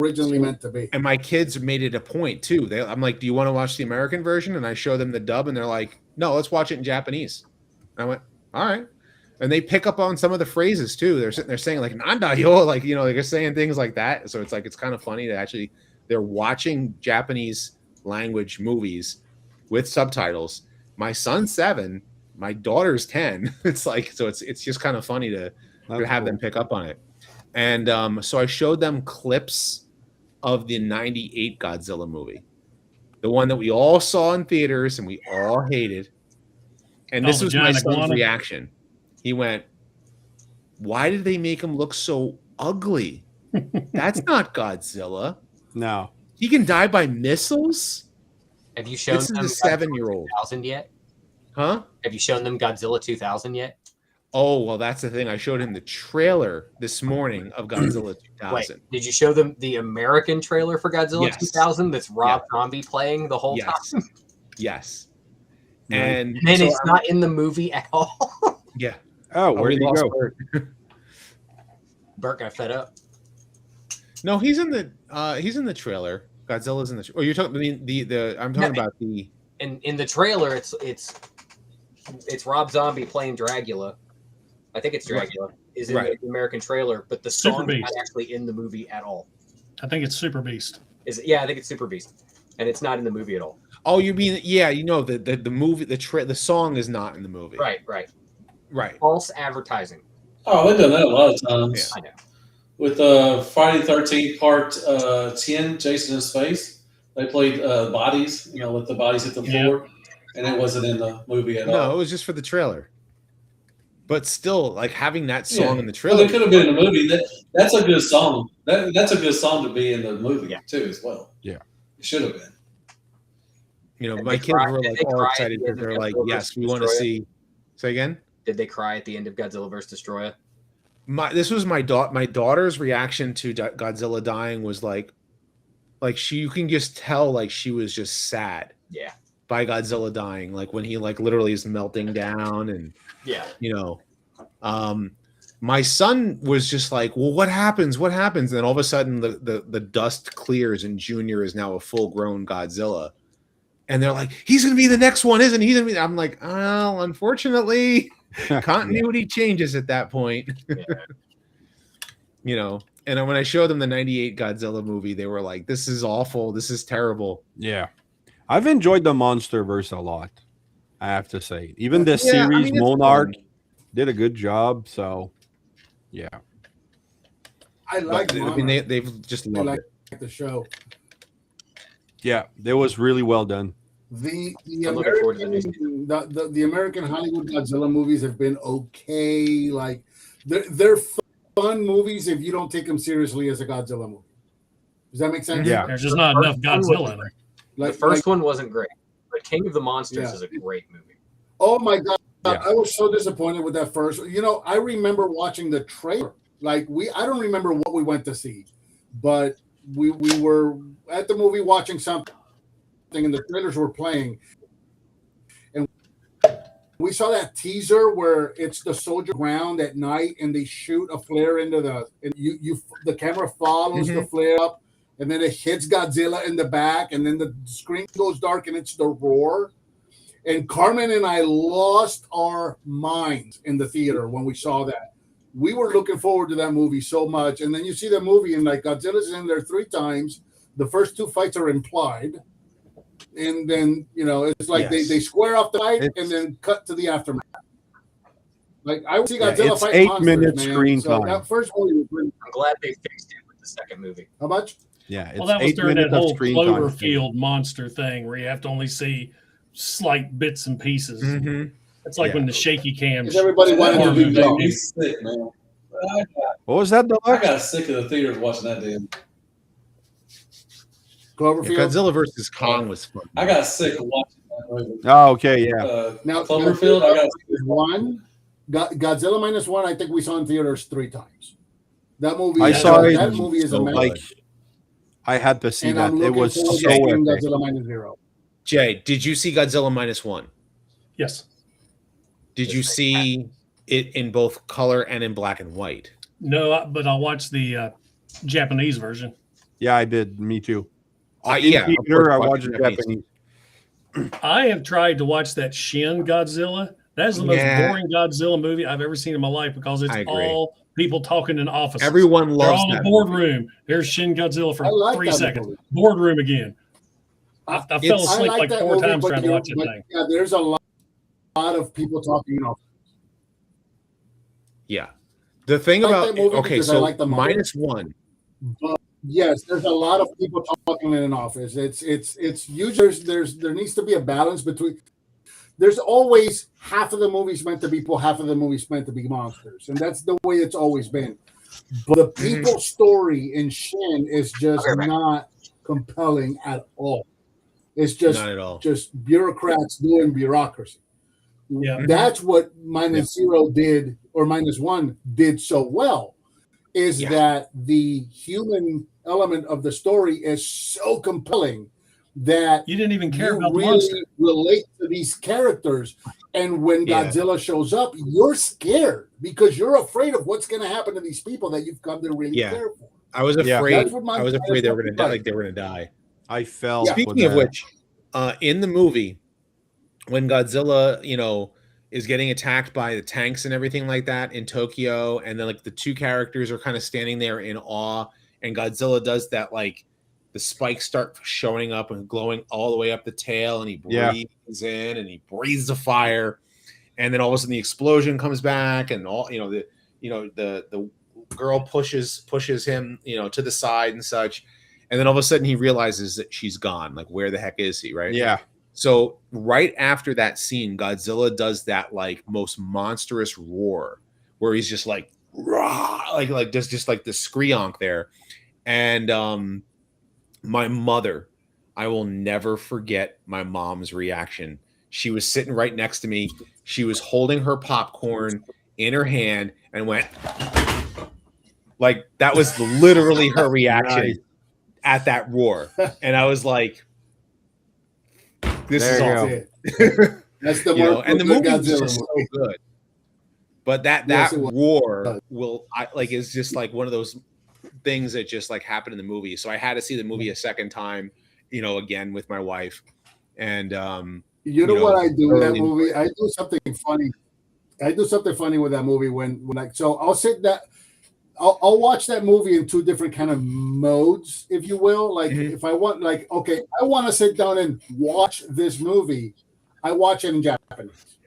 Speaker 2: originally meant to be.
Speaker 5: And my kids made it a point too. I'm like, do you want to watch the American version? And I show them the dub, and they're like, no, let's watch it in Japanese. And I went, all right. And they pick up on some of the phrases too. They're sitting there saying like "nanda yo," like they're saying things like that. So it's like it's kind of funny that actually they're watching Japanese language movies with subtitles. My son's 7, my daughter's 10. It's like it's just kind of funny to have them pick up on it. And so I showed them clips of the 98 Godzilla movie, the one that we all saw in theaters and we all hated. And this was my son's reaction. He went, "Why did they make him look so ugly? That's not Godzilla.
Speaker 1: No.
Speaker 5: He can die by missiles."
Speaker 4: Have you shown them
Speaker 5: a 7-year-old
Speaker 4: 2000 yet?
Speaker 5: Huh?
Speaker 4: Have you shown them Godzilla 2000 yet?
Speaker 5: Oh, well, that's the thing. I showed him the trailer this morning of Godzilla 2000.
Speaker 4: Wait, did you show them the American trailer for Godzilla 2000 that's Rob Zombie playing the whole time?
Speaker 5: Yes.
Speaker 4: And it's not in the movie at all?
Speaker 5: Yeah.
Speaker 1: Oh, where did he go?
Speaker 4: Bert got fed up.
Speaker 5: No, he's in the trailer. Godzilla's in the. Oh, you're talking. I'm talking about the.
Speaker 4: In the trailer, it's Rob Zombie playing Dragula. I think it's Dragula. Is in the American trailer, but the song is not actually in the movie at all.
Speaker 3: I think it's Super Beast.
Speaker 4: I think it's Super Beast, and it's not in the movie at all.
Speaker 5: Oh, you mean the movie the song is not in the movie. Right.
Speaker 4: False advertising.
Speaker 6: Oh, they've done that a lot of times.
Speaker 4: Yeah. I know.
Speaker 6: With Friday the 13th Part 10, Jason in Space, they played bodies, let the bodies hit the floor, and it wasn't in the movie at all.
Speaker 5: No, it was just for the trailer. But still, like having that song in the trailer.
Speaker 6: Well, it could have been in the movie. That's a good song. That's a good song to be in the movie too, as well.
Speaker 1: Yeah,
Speaker 6: it should have been.
Speaker 5: My kids were like all excited because they're like, "Yes, we want to see." Say again.
Speaker 4: Did they cry at the end of Godzilla vs. Destroyer?
Speaker 5: This was my daughter's reaction to Godzilla dying was like you can just tell like she was just sad.
Speaker 4: Yeah.
Speaker 5: By Godzilla dying, like when he like literally is melting down and my son was just like, well, what happens? And then all of a sudden the dust clears and Junior is now a full-grown Godzilla. And they're like, he's going to be the next one, isn't he? I'm like, oh, unfortunately, continuity changes at that point. And when I showed them the 98 Godzilla movie, they were like, this is awful. This is terrible.
Speaker 1: Yeah. I've enjoyed the Monsterverse a lot, I have to say. Even this series, Monarch, did a good job. So, yeah.
Speaker 2: I like
Speaker 5: Monarch. I mean, they've just loved it.
Speaker 2: The show.
Speaker 1: Yeah, it was really well done.
Speaker 2: The American Hollywood Godzilla movies have been okay. Like they're fun movies if you don't take them seriously as a Godzilla movie. Does that make sense?
Speaker 1: Yeah.
Speaker 3: There's just not enough Godzilla in it.
Speaker 4: The first one wasn't great, but King of the Monsters is a great movie.
Speaker 2: Oh my God. Yeah. I was so disappointed with that first. I remember watching the trailer. I don't remember what we went to see, but we were at the movie watching something and the trailers were playing. And we saw that teaser where it's the soldier ground at night and they shoot a flare into the camera follows the flare up and then it hits Godzilla in the back and then the screen goes dark and it's the roar. And Carmen and I lost our minds in the theater when we saw that. We were looking forward to that movie so much. And then you see the movie and like Godzilla's in there 3 times. The first 2 fights are implied. And then, it's like they square off the fight and then cut to the aftermath. Like I would see Godzilla fight
Speaker 1: 8
Speaker 2: monsters,
Speaker 1: minutes
Speaker 2: man.
Speaker 1: screen
Speaker 2: So
Speaker 1: time.
Speaker 2: that first movie was really,
Speaker 4: I'm glad they fixed it with the second movie.
Speaker 2: how much?
Speaker 1: Yeah, it's
Speaker 3: Well, that was
Speaker 1: 8
Speaker 3: during that
Speaker 1: minutes of
Speaker 3: whole
Speaker 1: screen time.
Speaker 3: Cloverfield monster thing where you have to only see slight bits and pieces.
Speaker 5: Mm-hmm.
Speaker 3: It's like
Speaker 1: Yeah.
Speaker 3: when the shaky cam.
Speaker 2: Because everybody wanted to
Speaker 6: That
Speaker 2: be
Speaker 6: made
Speaker 2: dumb.
Speaker 6: me sick, man.
Speaker 1: What was that,
Speaker 6: I
Speaker 1: Deluxe?
Speaker 6: got sick of the theaters watching that damn.
Speaker 2: Cloverfield.
Speaker 5: Godzilla versus Kong was fun.
Speaker 6: I got sick of watching that movie.
Speaker 1: Oh, okay, yeah.
Speaker 2: Now,
Speaker 6: Cloverfield, I got
Speaker 2: Godzilla minus one. I think we saw in theaters 3 times. That movie.
Speaker 1: I saw it.
Speaker 2: That movie is
Speaker 5: so
Speaker 2: amazing.
Speaker 1: Like, I had to see
Speaker 2: and
Speaker 1: that.
Speaker 2: I'm
Speaker 1: It
Speaker 2: looking
Speaker 1: was
Speaker 2: forward
Speaker 1: so
Speaker 2: to seeing
Speaker 1: epic.
Speaker 2: Godzilla minus 0.
Speaker 5: Jay, did you see Godzilla -1?
Speaker 3: Yes.
Speaker 5: Did you see it in both color and in black and white?
Speaker 3: No, but I watched the Japanese version.
Speaker 1: Yeah, I did. Me too. In
Speaker 5: Yeah, of
Speaker 1: theater,
Speaker 5: course,
Speaker 1: I
Speaker 5: watch
Speaker 1: watched
Speaker 5: the
Speaker 1: the
Speaker 5: Japanese.
Speaker 1: Japanese.
Speaker 3: I have tried to watch that Shin Godzilla. That is the most
Speaker 5: Yeah.
Speaker 3: boring Godzilla movie I've ever seen in my life because it's
Speaker 5: I agree.
Speaker 3: all people talking in offices.
Speaker 5: Everyone
Speaker 3: They're
Speaker 5: loves
Speaker 3: all in
Speaker 5: that
Speaker 3: the boardroom. There's Shin Godzilla for
Speaker 2: I like
Speaker 3: 3
Speaker 2: that
Speaker 3: seconds.
Speaker 2: movie.
Speaker 3: Boardroom again. I fell
Speaker 5: It's-
Speaker 3: asleep
Speaker 2: I
Speaker 3: like
Speaker 2: that
Speaker 3: 4
Speaker 2: movie,
Speaker 3: times
Speaker 2: but
Speaker 3: trying to watch that thing.
Speaker 2: Yeah, there's a lot of people talking.
Speaker 5: Yeah. The thing
Speaker 2: I like
Speaker 5: about
Speaker 2: that movie
Speaker 5: okay,
Speaker 2: because I
Speaker 5: so
Speaker 2: like the mother.
Speaker 5: -1.
Speaker 2: But yes, there's a lot of people talking in an office. It's usually there needs to be a balance between. There's always half of the movie's meant to be people, half of the movie's meant to be monsters, and that's the way it's always been. But the people story in Shin is just not compelling at all. It's just
Speaker 5: Not at all.
Speaker 2: just bureaucrats doing bureaucracy.
Speaker 3: Yeah.
Speaker 2: That's what -0 did, or -1 did so well, is
Speaker 5: Yeah.
Speaker 2: that the human element of the story is so compelling that
Speaker 3: You didn't even care
Speaker 2: you
Speaker 3: about the
Speaker 2: really
Speaker 3: monster.
Speaker 2: relate to these characters. And when
Speaker 5: Yeah.
Speaker 2: Godzilla shows up, you're scared because you're afraid of what's going to happen to these people that you've come to really
Speaker 5: Yeah.
Speaker 2: care for.
Speaker 5: I was
Speaker 1: Yeah.
Speaker 5: afraid.
Speaker 2: That's what my-
Speaker 5: I was afraid they were going to die.
Speaker 2: Right.
Speaker 5: Like they were going to die.
Speaker 1: I fell.
Speaker 2: Yeah.
Speaker 1: with
Speaker 5: Speaking of
Speaker 1: that.
Speaker 5: which, in the movie, when Godzilla, is getting attacked by the tanks and everything like that in Tokyo, and then like the 2 characters are kind of standing there in awe, and Godzilla does that, like the spikes start showing up and glowing all the way up the tail, and he breathes in and he breathes the fire, and then all of a sudden the explosion comes back, and all the girl pushes him to the side and such, and then all of a sudden he realizes that she's gone. Like, where the heck is he? Right?
Speaker 1: Yeah.
Speaker 5: So right after that scene, Godzilla does that like most monstrous roar where he's just like rah, like does just like the screonk there. And my mother, I will never forget my mom's reaction. She was sitting right next to me. She was holding her popcorn in her hand and went like that was literally her reaction
Speaker 1: Nice.
Speaker 5: at that roar. And I was like, this
Speaker 1: There
Speaker 5: is
Speaker 1: you
Speaker 5: awesome.
Speaker 2: That's it. That's the more
Speaker 5: And the
Speaker 2: good
Speaker 5: movie was
Speaker 2: Godzilla
Speaker 5: just so
Speaker 2: movie.
Speaker 5: good. But that
Speaker 2: Yes, it was.
Speaker 5: roar is just like one of those things that just like happened in the movie. So I had to see the movie a second time, again with my wife. And
Speaker 2: You know what I do in that
Speaker 5: really-
Speaker 2: movie? I do something funny. I do something funny with that movie when so I'll sit that I'll watch that movie in 2 different kind of modes, if you will. Like if I want, like, okay, I want to sit down and watch this movie, I watch it in Japanese.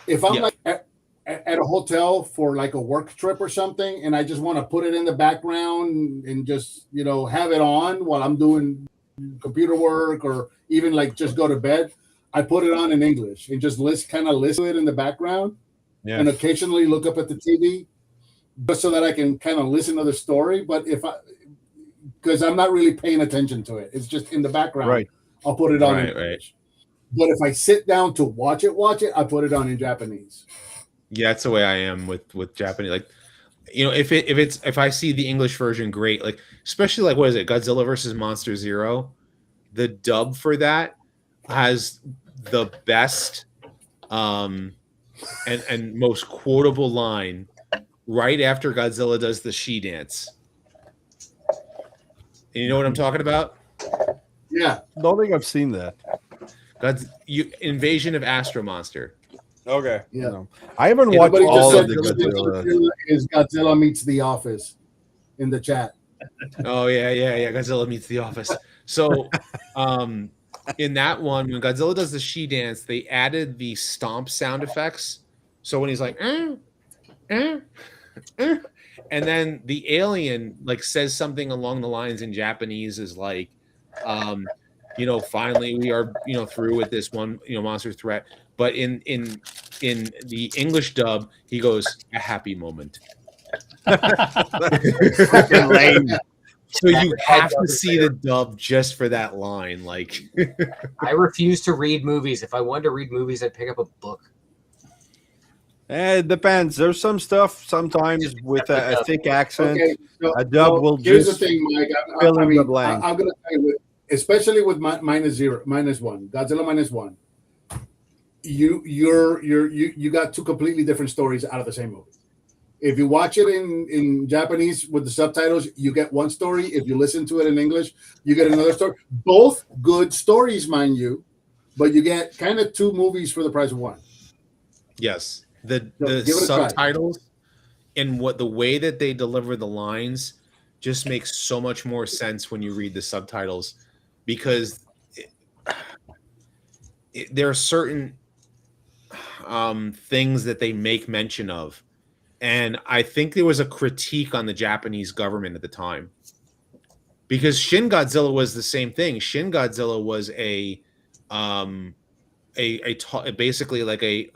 Speaker 2: If I'm like at a hotel for like a work trip or something, and I just want to put it in the background and just have it on while I'm doing computer work or even like just go to bed, I put it on in English and just listen to it in the background,
Speaker 1: Yeah.
Speaker 2: and occasionally look up at the TV, just so that I can kind of listen to the story. But because I'm not really paying attention to it, it's just in the background.
Speaker 1: Right.
Speaker 2: I'll put it on in
Speaker 5: Right.
Speaker 2: English. But if I sit down to watch it, I put it on in Japanese.
Speaker 5: Yeah, that's the way I am with Japanese. Like, if I see the English version, great. Like, especially like what is it, Godzilla versus Monster Zero? The dub for that has the best and most quotable line right after Godzilla does the she dance. And you know what I'm talking about?
Speaker 2: Yeah.
Speaker 1: Don't think I've seen that.
Speaker 5: Invasion of Astro Monster.
Speaker 1: Okay.
Speaker 2: Yeah.
Speaker 1: No. I haven't watched
Speaker 2: Everybody just
Speaker 1: all
Speaker 2: said
Speaker 1: of the Godzilla.
Speaker 2: Godzilla is Godzilla meets The Office in the chat.
Speaker 5: Oh yeah. Godzilla meets The Office. So, in that one, when Godzilla does the she dance, they added the stomp sound effects. So when he's like, and then the alien like says something along the lines in Japanese is like, finally we are through with this one monster threat. But in the English dub, he goes, a happy moment.
Speaker 1: Freaking lame.
Speaker 5: So you have to see the dub just for that line. Like,
Speaker 4: I refuse to read movies. If I wanted to read movies, I'd pick up a book.
Speaker 1: It depends. There's some stuff sometimes with a thick accent.
Speaker 2: Okay, so,
Speaker 1: a dub will
Speaker 2: here's
Speaker 1: just
Speaker 2: the thing, Mike.
Speaker 1: fill
Speaker 2: I
Speaker 1: in
Speaker 2: mean,
Speaker 1: the blank.
Speaker 2: I'm going to say, especially with -1, Godzilla -1, you got two completely different stories out of the same movie. If you watch it in Japanese with the subtitles, you get one story. If you listen to it in English, you get another story. Both good stories, mind you, but you get kind of two movies for the price of one.
Speaker 5: yes, the
Speaker 2: give it a
Speaker 5: subtitles and the way that they deliver the lines just makes so much more sense when you read the subtitles, because there are certain things that they make mention of. And I think there was a critique on the Japanese government at the time, because Shin Godzilla was the same thing. Shin Godzilla was basically like a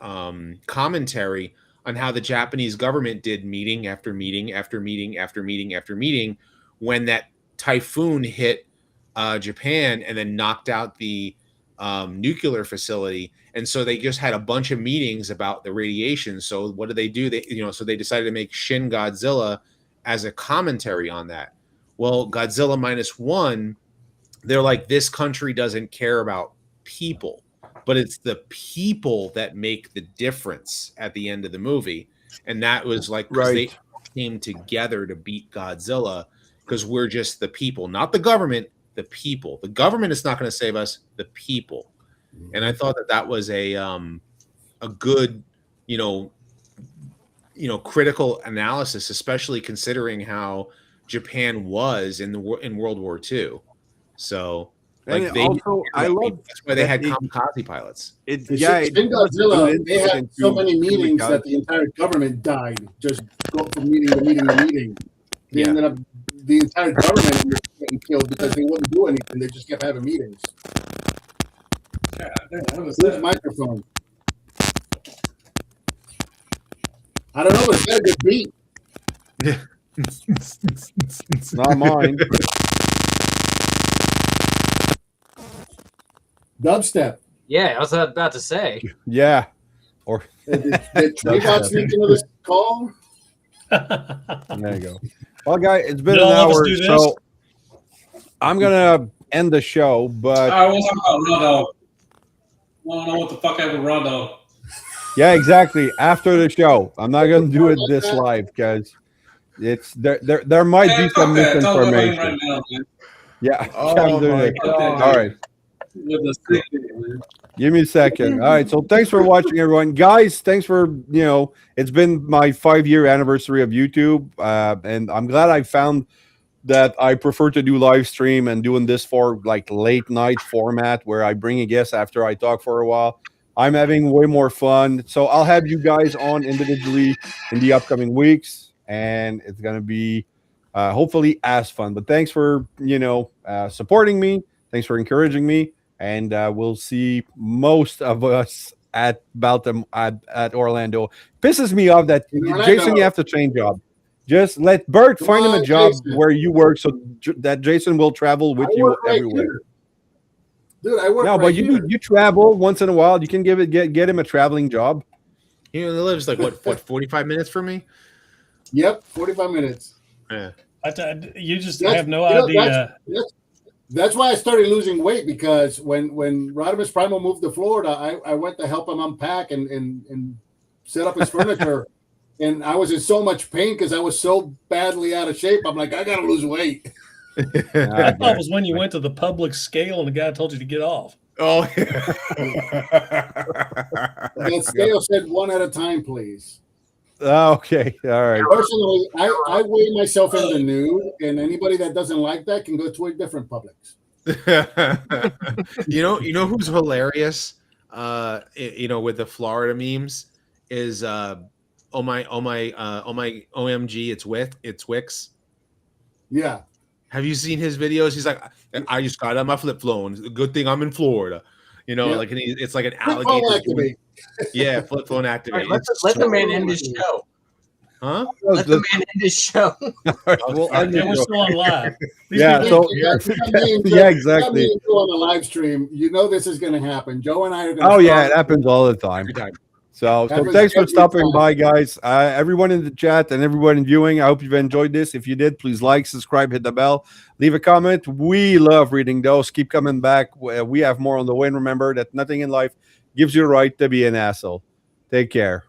Speaker 5: commentary on how the Japanese government did meeting after meeting after meeting after meeting after meeting when that typhoon hit Japan and then knocked out the nuclear facility. And so they just had a bunch of meetings about the radiation. So what did they do? So they decided to make Shin Godzilla as a commentary on that. Well, Godzilla -1, they're like, this country doesn't care about people, but it's the people that make the difference at the end of the movie. And that was like,
Speaker 1: Right.
Speaker 5: they came together to beat Godzilla because we're just the people, not the government, the people. The government is not going to save us, the people. And I thought that was a good, critical analysis, especially considering how Japan was in World War II. So, like,
Speaker 1: I love
Speaker 5: that's why they had
Speaker 1: that
Speaker 5: kamikaze pilots.
Speaker 2: Shin Godzilla, they had so many meetings that the entire government died. Just go from meeting to meeting to meeting. They ended up, the entire government ended up getting killed because they wouldn't do anything. They just kept having meetings.
Speaker 6: God, what is
Speaker 2: Where's
Speaker 6: that?
Speaker 2: microphone? I don't know, but it's got a good beat.
Speaker 1: It's not mine.
Speaker 2: Dubstep.
Speaker 4: Yeah, I was about to say.
Speaker 1: Yeah. Or
Speaker 2: Did Trayvon sneak into this call?
Speaker 1: there you go. Well, guys, it's been
Speaker 3: Did
Speaker 1: an
Speaker 3: all of us
Speaker 1: hour,
Speaker 3: do this?
Speaker 1: so I'm gonna end the show. But
Speaker 6: All right, we'll talk about Rondo. I don't know what the fuck happened with Rondo.
Speaker 1: yeah, exactly. After the show, I'm not gonna do it this live because it's there might be some
Speaker 6: Talk about him
Speaker 1: misinformation.
Speaker 6: right now, man.
Speaker 1: Yeah.
Speaker 5: Oh
Speaker 1: can't do
Speaker 5: my
Speaker 1: it.
Speaker 6: God.
Speaker 1: All right.
Speaker 6: With the stick, man.
Speaker 1: Give me a second. All right. So thanks for watching, everyone. Guys, thanks for, it's been my 5-year anniversary of YouTube. And I'm glad I found that I prefer to do live stream and doing this for like late night format where I bring a guest after I talk for a while. I'm having way more fun. So I'll have you guys on individually in the upcoming weeks. And it's going to be hopefully as fun. But thanks for, supporting me. Thanks for encouraging me. And we'll see most of us at Orlando. Pisses me off that Jason, you have to change job. Just let Bert find him a job where you work, so that Jason will travel with you everywhere.
Speaker 2: Here. Dude, I work.
Speaker 1: No, but you travel once in a while. You can get him a traveling job.
Speaker 5: He lives like what 45 minutes from me.
Speaker 2: Yep, 45 minutes.
Speaker 5: Yeah.
Speaker 3: You just have no idea.
Speaker 2: That's why I started losing weight, because when Rodimus Primo moved to Florida, I went to help him unpack and set up his furniture. And I was in so much pain because I was so badly out of shape. I'm like, I got to lose weight.
Speaker 3: I thought it was when you went to the public scale and the guy told you to get off.
Speaker 5: Oh,
Speaker 2: And Scale said one at a time, please.
Speaker 1: Okay, all right.
Speaker 2: Personally, I weigh myself in the nude, and anybody that doesn't like that can go to a different Publix.
Speaker 5: you know who's hilarious? With the Florida memes is OMG, it's Wix.
Speaker 2: Yeah.
Speaker 5: Have you seen his videos? He's like, I just got on my flip phone. Good thing I'm in Florida. Like it's like an alligator. Yeah, flip phone activate.
Speaker 4: Right, let the man end his show.
Speaker 5: Huh?
Speaker 4: Let the man end his show.
Speaker 1: We'll end
Speaker 3: Yeah,
Speaker 1: the
Speaker 3: we're
Speaker 1: show.
Speaker 3: still on live. These
Speaker 1: Yeah,
Speaker 3: people-
Speaker 1: so yeah, exactly.
Speaker 2: On the live stream, you know this is going to happen. Joe and I are going to.
Speaker 1: Oh yeah, it happens all the time.
Speaker 5: Every time.
Speaker 1: So
Speaker 2: Happens
Speaker 1: thanks for
Speaker 2: every
Speaker 1: stopping
Speaker 2: time.
Speaker 1: by, guys. Everyone in the chat and everyone viewing, I hope you've enjoyed this. If you did, please like, subscribe, hit the bell, leave a comment. We love reading those. Keep coming back. We have more on the way. And remember that nothing in life gives you a right to be an asshole. Take care.